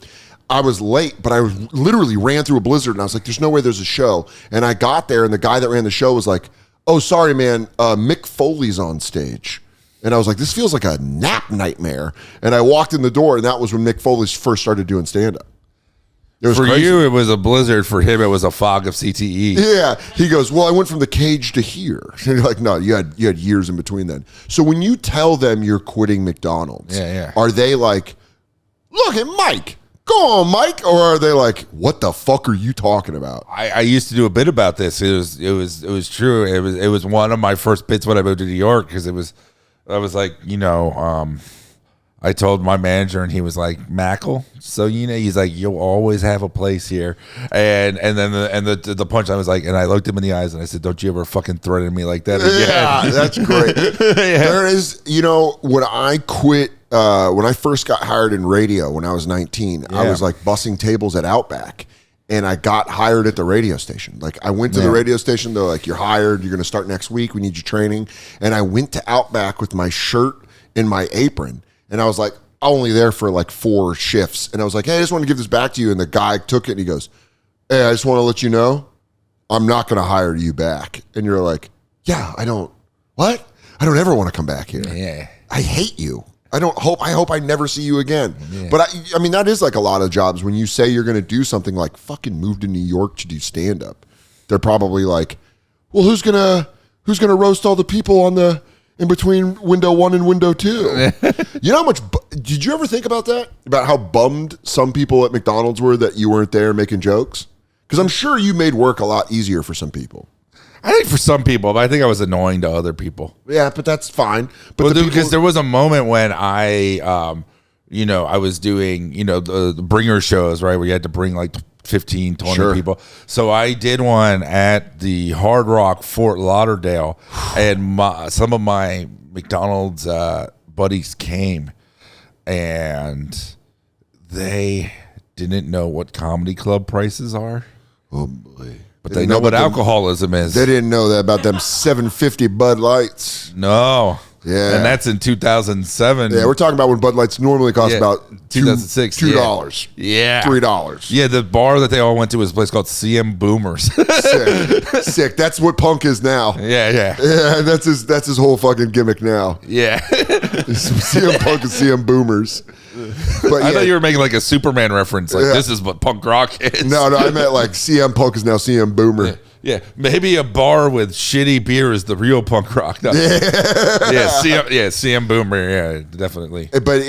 I was late, but I literally ran through a blizzard and I was like, there's no way there's a show. And I got there and the guy that ran the show was like, oh, sorry, man, Mick Foley's on stage. And I was like, this feels like a nap nightmare. And I walked in the door and that was when Mick Foley first started doing stand-up. For crazy.
You, it was a blizzard. For him, it was a fog of CTE.
Yeah. He goes, well, I went from the cage to here. And you're like, no, you had years in between then. So when you tell them you're quitting McDonald's, are they like, look at Mike. Go on, Mike. Or are they like, what the fuck are you talking about?
I used to do a bit about this. It was true. It was one of my first bits when I moved to New York because I was like, I told my manager and he was like, Mackle. So, he's like, you'll always have a place here. And then the punchline was like, and I looked him in the eyes and I said, don't you ever fucking threaten me like that again.
Yeah, that's great. There is, when I quit, when I first got hired in radio when I was 19, I was like bussing tables at Outback. And I got hired at the radio station. Like I went to the radio station. They're like, you're hired. You're going to start next week. We need you training. And I went to Outback with my shirt and my apron. And I was like, only there for like 4 shifts. And I was like, hey, I just want to give this back to you. And the guy took it and he goes, hey, I just want to let you know, I'm not going to hire you back. And you're like, yeah, I don't ever want to come back here.
Yeah.
I hate you. I hope I never see you again. Yeah. But I mean, that is like a lot of jobs. When you say you're going to do something like fucking move to New York to do stand up, they're probably like, well, who's going to roast all the people in between window 1 and window 2. You know how much, did you ever think about that? About how bummed some people at McDonald's were that you weren't there making jokes? Because I'm sure you made work a lot easier for some people.
I think for some people, but I think I was annoying to other people.
Yeah, but that's fine.
But because there was a moment when I was doing, the bringer shows, right, where you had to bring like 15, 20 people. So I did one at the Hard Rock Fort Lauderdale, and some of my McDonald's buddies came, and they didn't know what comedy club prices are.
Oh, boy.
But they know what alcoholism is.
They didn't know that about them $7.50 Bud Lights.
No.
Yeah.
And that's in 2007.
Yeah, we're talking about when Bud Lights normally cost about
2006.
$2.
Yeah.
$3.
Yeah, the bar that they all went to was a place called CM Boomers.
Sick. That's what punk is now.
Yeah.
Yeah, that's his whole fucking gimmick now.
Yeah.
CM Punk and CM Boomers. But
I thought you were making like a Superman reference. Like, this is what punk rock is.
No, I meant like CM Punk is now CM Boomer.
Yeah, maybe a bar with shitty beer is the real punk rock. No. CM Boomer, yeah, definitely.
But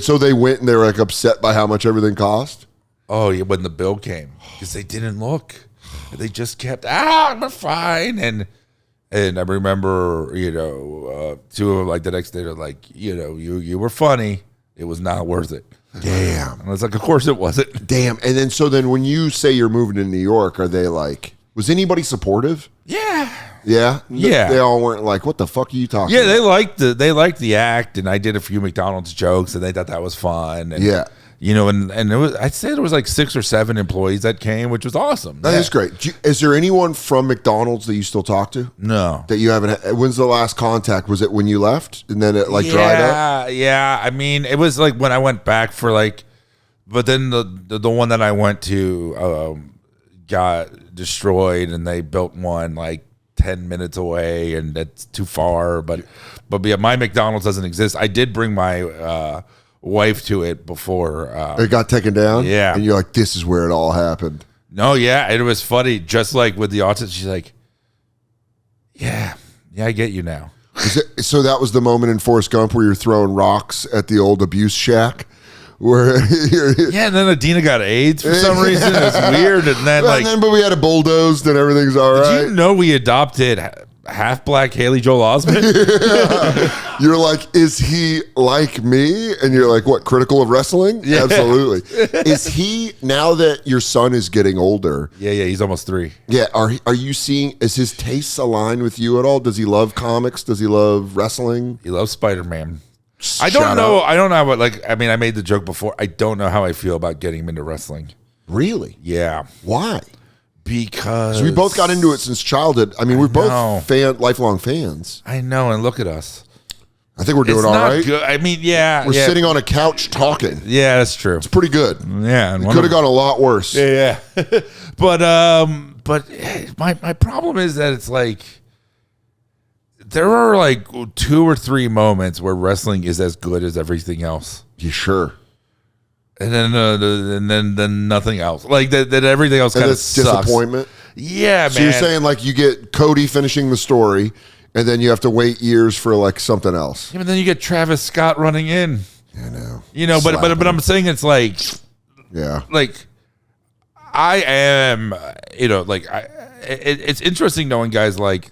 so they went and they were like upset by how much everything cost?
Oh, yeah, when the bill came. Because they didn't look. They just kept, we're fine. And I remember, two of them, like the next day, they're like, you were funny. It was not worth it.
Damn.
And I was like, of course it wasn't.
Damn. And then when you say you're moving to New York, are they like, was anybody supportive?
Yeah.
Yeah?
Yeah.
They all weren't like, what the fuck are you talking about?
Yeah, they liked the act, and I did a few McDonald's jokes, and they thought that was fun. And, and it was, I'd say there was like 6 or 7 employees that came, which was awesome.
That is great. Is there anyone from McDonald's that you still talk to?
No.
That you haven't had? When's the last contact? Was it when you left and then it dried up?
Yeah. I mean, it was like when I went back for but then the one that I went to got destroyed, and they built one 10 minutes away, and that's too far. But yeah, my McDonald's doesn't exist. I did bring my wife to it before.
It got taken down?
Yeah.
And you're like, this is where it all happened.
No, yeah, it was funny. Just like with the autism, she's like, yeah, I get you now.
So that was the moment in Forrest Gump where you're throwing rocks at the old abuse shack? Where
yeah, and then Adina got AIDS for some reason. It was weird. And then
but we had it bulldozed and everything's all right.
Did you know we adopted half black Haley Joel Osment?
You're like, is he like me? And you're like, what, critical of wrestling? Yeah. Absolutely. Is he, now that your son is getting older?
Yeah, he's almost 3.
Yeah, are you seeing, is his tastes aligned with you at all? Does he love comics? Does he love wrestling?
He loves Spider-Man. I don't know what, I made the joke before. I don't know how I feel about getting him into wrestling.
Really?
Yeah.
Why?
Because
we both got into it since childhood. I mean, we're both lifelong fans.
I know, and look at us.
I think we're doing all right.
Good. I mean, yeah.
We're sitting on a couch talking.
Yeah, that's true.
It's pretty good.
Yeah.
It could have gone a lot worse.
Yeah. But my problem is that it's like, there are like 2 or 3 moments where wrestling is as good as everything else.
You sure?
And then nothing else. Like that everything else kind of sucks.
Disappointment.
Yeah, man.
So you're saying like you get Cody finishing the story, and then you have to wait years for like something else.
Yeah, but then you get Travis Scott running in.
I know.
But I'm saying it's like,
yeah,
like I am, it's interesting knowing guys like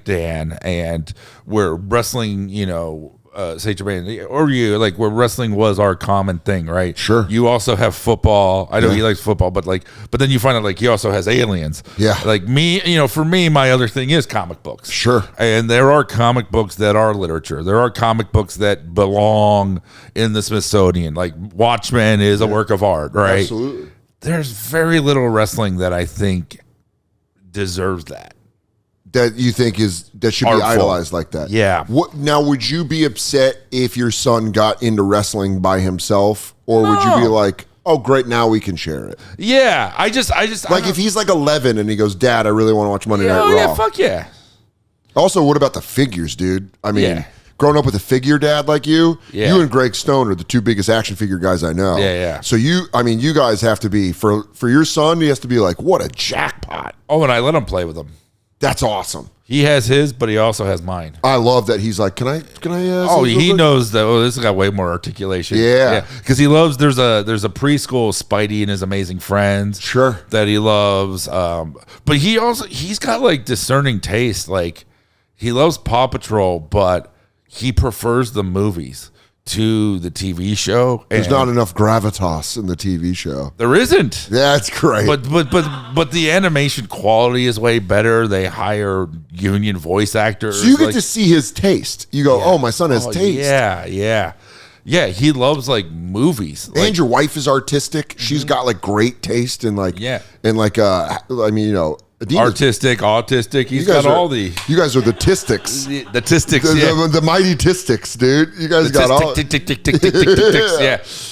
Dan, and where wrestling, say Jermaine, or you, like where wrestling was our common thing, right?
Sure.
You also have football. I know he likes football, but then you find out like he also has aliens.
Yeah.
Like me, for me, my other thing is comic books.
Sure.
And there are comic books that are literature. There are comic books that belong in the Smithsonian. Like Watchmen is a work of art, right?
Absolutely.
There's very little wrestling that I think deserves that.
That you think that should be idolized like that.
Yeah.
Now, would you be upset if your son got into wrestling by himself, or would you be like, "Oh, great, now we can share it"?
Yeah, I just
like if he's like 11 and he goes, "Dad, I really want to watch Monday Night Raw."
Yeah, fuck yeah.
Also, what about the figures, dude? I mean, growing up with a figure dad like you and Greg Stone are the 2 biggest action figure guys I know.
Yeah.
So you guys have to be for your son. He has to be like, what a jackpot.
Oh, and I let him play with them.
That's awesome.
He has his, but he also has mine.
I love that he's like, can I?
He knows that. Oh, this has got way more articulation.
Yeah,
because he loves. There's a preschool Spidey and His Amazing Friends.
Sure,
that he loves. But he's got like discerning taste. Like he loves Paw Patrol, but he prefers the movies to the TV show.
There's not enough gravitas in the TV show.
There isn't.
That's great.
But the animation quality is way better. They hire union voice actors.
So you get to see his taste. You go, oh, my son has taste.
Yeah. He loves like movies.
And your wife is artistic. She's got like great taste and like
artistic, autistic. He's got all the.
You guys are the tistics.
The tistics.
The mighty tistics, dude. You guys got all.
Tick.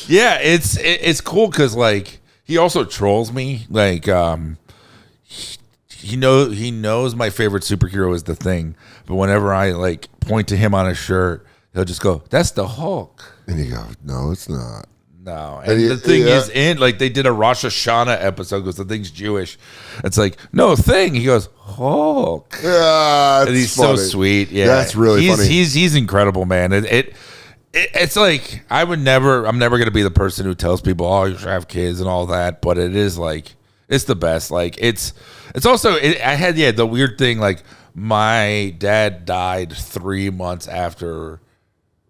Yeah. It's cool because like he also trolls me. Like he knows my favorite superhero is the Thing, but whenever I like point to him on his shirt, he'll just go, "That's the Hulk."
And you go, "No, it's not."
No, and the Thing is in, like, they did a Rosh Hashanah episode because the Thing's Jewish. It's like, no, Thing. He goes, Hulk.
Yeah,
and he's
funny.
So sweet. Yeah,
that's really funny.
He's incredible, man. It's like I'm never going to be the person who tells people, oh, you should have kids and all that. But it is like, it's the best. Like it's also, I had the weird thing. Like my dad died 3 months after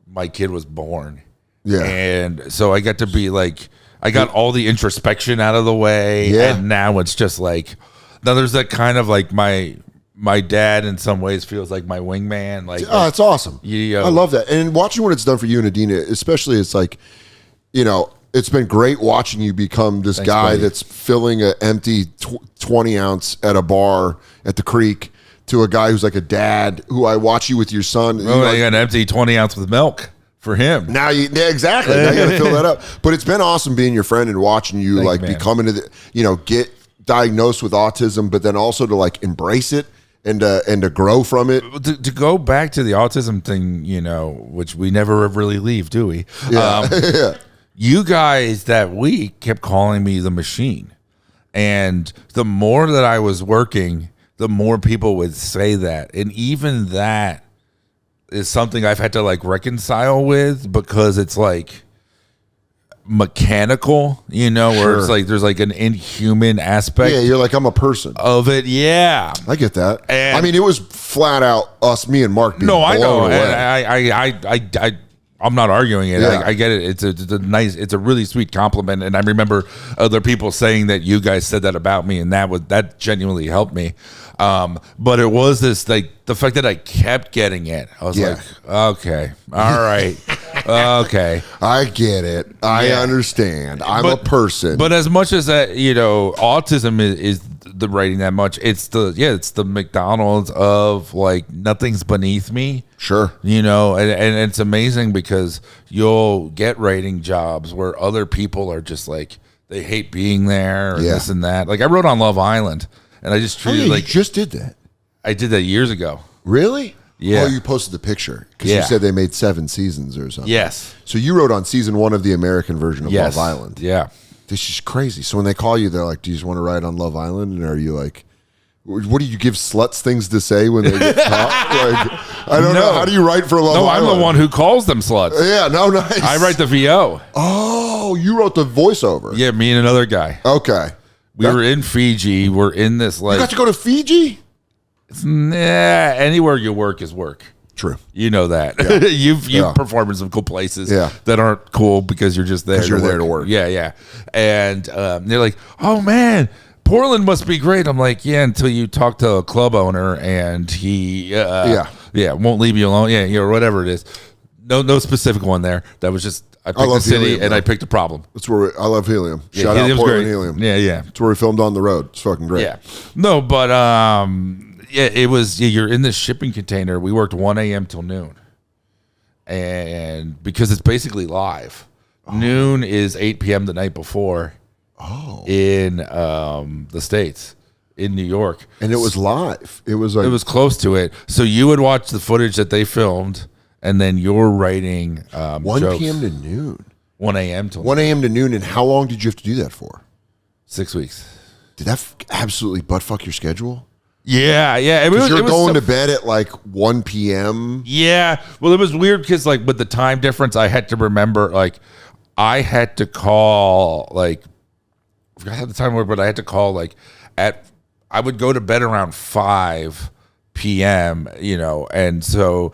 my kid was born.
Yeah.
And so I got to be like, I got all the introspection out of the way.
Yeah.
And now it's just like, now there's that kind of like my dad in some ways feels like my wingman. Like,
it's awesome.
Yeah.
I love that. And watching what it's done for you and Adina, especially, it's like, it's been great watching you become this guy
buddy.
That's filling an empty 20 ounce at a bar at the creek to a guy who's like a dad who I watch you with your son.
You got an empty 20 ounce with milk. For him.
Exactly. Now you got to fill that up. But it's been awesome being your friend and watching you become into the, get diagnosed with autism, but then also to like embrace it and to grow from it.
To go back to the autism thing, which we never really leave, do we?
Yeah. Yeah.
You guys that week kept calling me the machine. And the more that I was working, the more people would say that. And even that is something I've had to like reconcile with, because it's like mechanical, where it's like there's like an inhuman aspect.
Yeah, you're like, I'm a person
of it. Yeah,
I get that.
And
I mean, it was flat out me and Mark being
I know.
blown away.
And I'm not arguing it.
Yeah.
I get it. It's a really sweet compliment. And I remember other people saying that you guys said that about me, and that genuinely helped me. But it was this, like, the fact that I kept getting it. I was like, okay, all right, okay,
I get it. I understand. I'm a person.
But as much as that, autism is the writing that much, it's the McDonald's of like, nothing's beneath me.
Sure.
And it's amazing because you'll get writing jobs where other people are just like, they hate being there or this and that. Like, I wrote on Love Island, and I just treated
you just did that.
I did that years ago.
Really?
Yeah.
Oh, you posted the picture because you said they made 7 seasons or something.
Yes.
So you wrote on season 1 of the American version of Love Island.
Yeah.
This is crazy. So when they call you, they're like, do you just want to write on Love Island? And are you like, what do you give sluts things to say when they get caught? Like, I don't know. How do you write for Love Island?
No, I'm the one who calls them sluts.
Yeah, no, nice.
I write the VO.
Oh, you wrote the voiceover.
Yeah, me and another guy.
Okay.
We were in Fiji. We're in this, like...
You got to go to Fiji?
Anywhere you work is work.
True.
You know that.
Yeah.
You've performed in some cool places that aren't cool because you're just there.
Because you're there to work.
Yeah, yeah. And they're like, oh, man, Portland must be great. I'm like, yeah, until you talk to a club owner and he won't leave you alone. Yeah, or whatever it is. No specific one there. That was just, I picked a city Helium, and I picked a problem.
That's where I love Helium.
Yeah,
Shout out Portland
great.
Helium.
Yeah, yeah.
It's where we filmed On the Road. It's fucking great.
Yeah. No, but it was, you're in this shipping container. We worked 1 a.m. till noon. And because it's basically live. Noon is 8 p.m. the night before. In the States, in New York.
And it was live. It was like,
it was close to it. So you would watch the footage that they filmed, and then you're writing
1
jokes.
p.m. to noon.
1 a.m. till
1 a.m. to noon. And how long did you have to do that for?
6 weeks.
Did that absolutely butt fuck your schedule?
Yeah, yeah.
You're going to bed at like 1 p.m.
Yeah. Well, it was weird because like with the time difference, I had to remember, like, I had to call, like, I forgot how the time worked, but I had to call like I would go to bed around 5 p.m., and so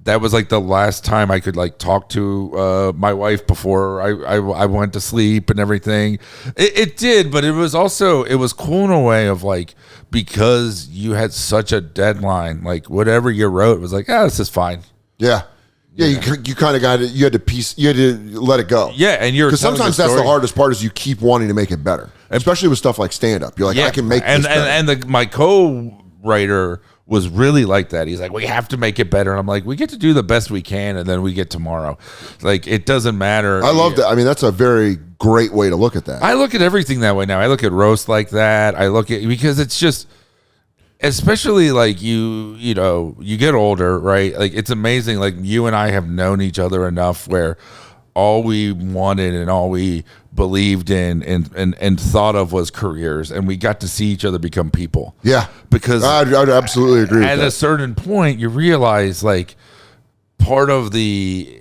that was like the last time I could like talk to my wife before I went to sleep and everything. It did, but it was cool in a way of like, because you had such a deadline, like whatever you wrote was like, this is fine.
Yeah. Yeah, you kind of got it. You had to let it go.
Yeah, and you're
because sometimes that's the hardest part is you keep wanting to make it better, especially with stuff like stand up. You're like, I can make this better.
And my co-writer was really like that. He's like, we have to make it better. And I'm like, we get to do the best we can, and then we get tomorrow. Like, it doesn't matter.
I love that. I mean, that's a very great way to look at that.
I look at everything that way now. I look at roast like that. I look at, because it's just, especially like you get older, right? Like, it's amazing. Like, you and I have known each other enough where all we wanted and all we believed in and thought of was careers, and we got to see each other become people.
Yeah,
because
I'd absolutely agree.
At a certain point, you realize like part of the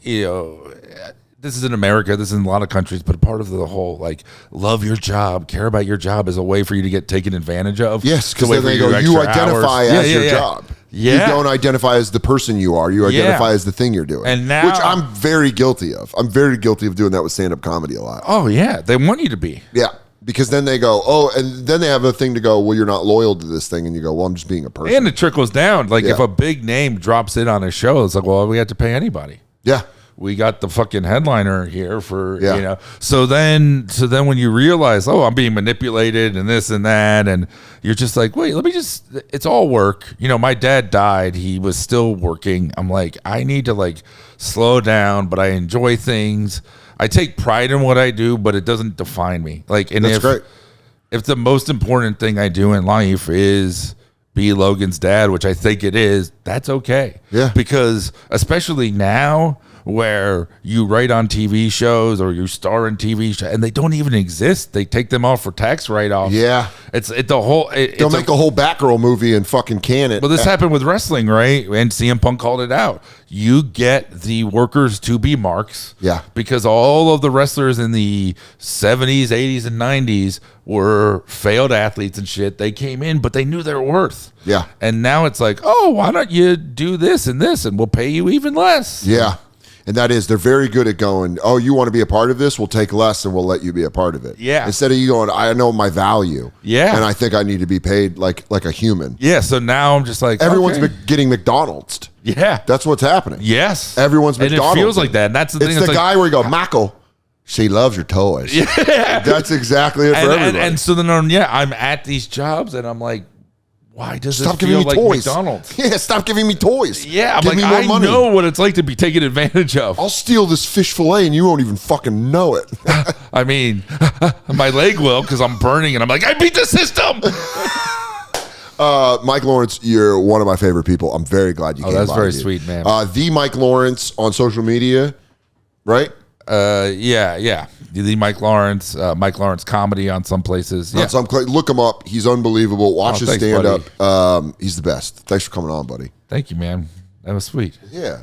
this is in America, this is in a lot of countries, but part of the whole like love your job, care about your job is a way for you to get taken advantage of.
Yes, because then they go, you identify as your job.
Yeah.
You don't identify as the person you are. You identify as the thing you're doing.
And now,
which I'm very guilty of. I'm very guilty of doing that with stand-up comedy a lot.
Oh, yeah. They want you to be.
Yeah. Because then they go, and then they have a thing to go, well, you're not loyal to this thing. And you go, well, I'm just being a person.
And it trickles down. Like, if a big name drops in on a show, it's like, well, we have to pay anybody.
Yeah. We
got the fucking headliner here for, So then when you realize, I'm being manipulated and this and that, and you're just like, wait, it's all work. My dad died. He was still working. I'm like, I need to like slow down, but I enjoy things. I take pride in what I do, but it doesn't define me. Like, and
that's great.
If the most important thing I do in life is be Logan's dad, which I think it is, that's okay.
Yeah.
Because especially now where you write on TV shows or you star in TV shows and they don't even exist. They take them off for tax write-offs.
Yeah.
They'll
make a whole Batgirl movie and fucking can it.
Well, this happened with wrestling, right? And CM Punk called it out. You get the workers to be marks.
Yeah.
Because all of the wrestlers in the 70s, 80s, and 90s were failed athletes and shit. They came in, but they knew their worth.
Yeah.
And now it's like, oh, why don't you do this and this and we'll pay you even less.
Yeah. And that is, they're very good at going, oh, you want to be a part of this? We'll take less and we'll let you be a part of it.
Yeah.
Instead of you going, I know my value.
Yeah.
And I think I need to be paid like a human.
Yeah. So now I'm just like,
everyone's
okay.
getting McDonald's.
Yeah.
That's what's happening.
Yes.
Everyone's McDonald's.
And it feels like that. And that's the thing.
It's the guy where you go, Michael, she loves your toys.
Yeah.
That's exactly it for everybody.
And so then, I'm at these jobs and I'm like, why does
stop
this
giving
feel
me
like
toys.
McDonald's?
Yeah, stop giving me toys.
Yeah, I'm
Give
like,
me more
I
money.
know what it's like to be taken advantage of.
I'll steal this fish fillet and you won't even fucking know it.
I mean, my leg will because I'm burning and I'm like, I beat the system.
Mike Lawrence, you're one of my favorite people. I'm very glad you came by.
That's very
dude.
sweet, man.
The Mike Lawrence on social media, right?
Yeah. The Mike Lawrence comedy on some places. Yeah.
Look him up. He's unbelievable. Watch his
thanks,
stand up. He's the best. Thanks for coming on, buddy.
Thank you, man. That was sweet.
Yeah.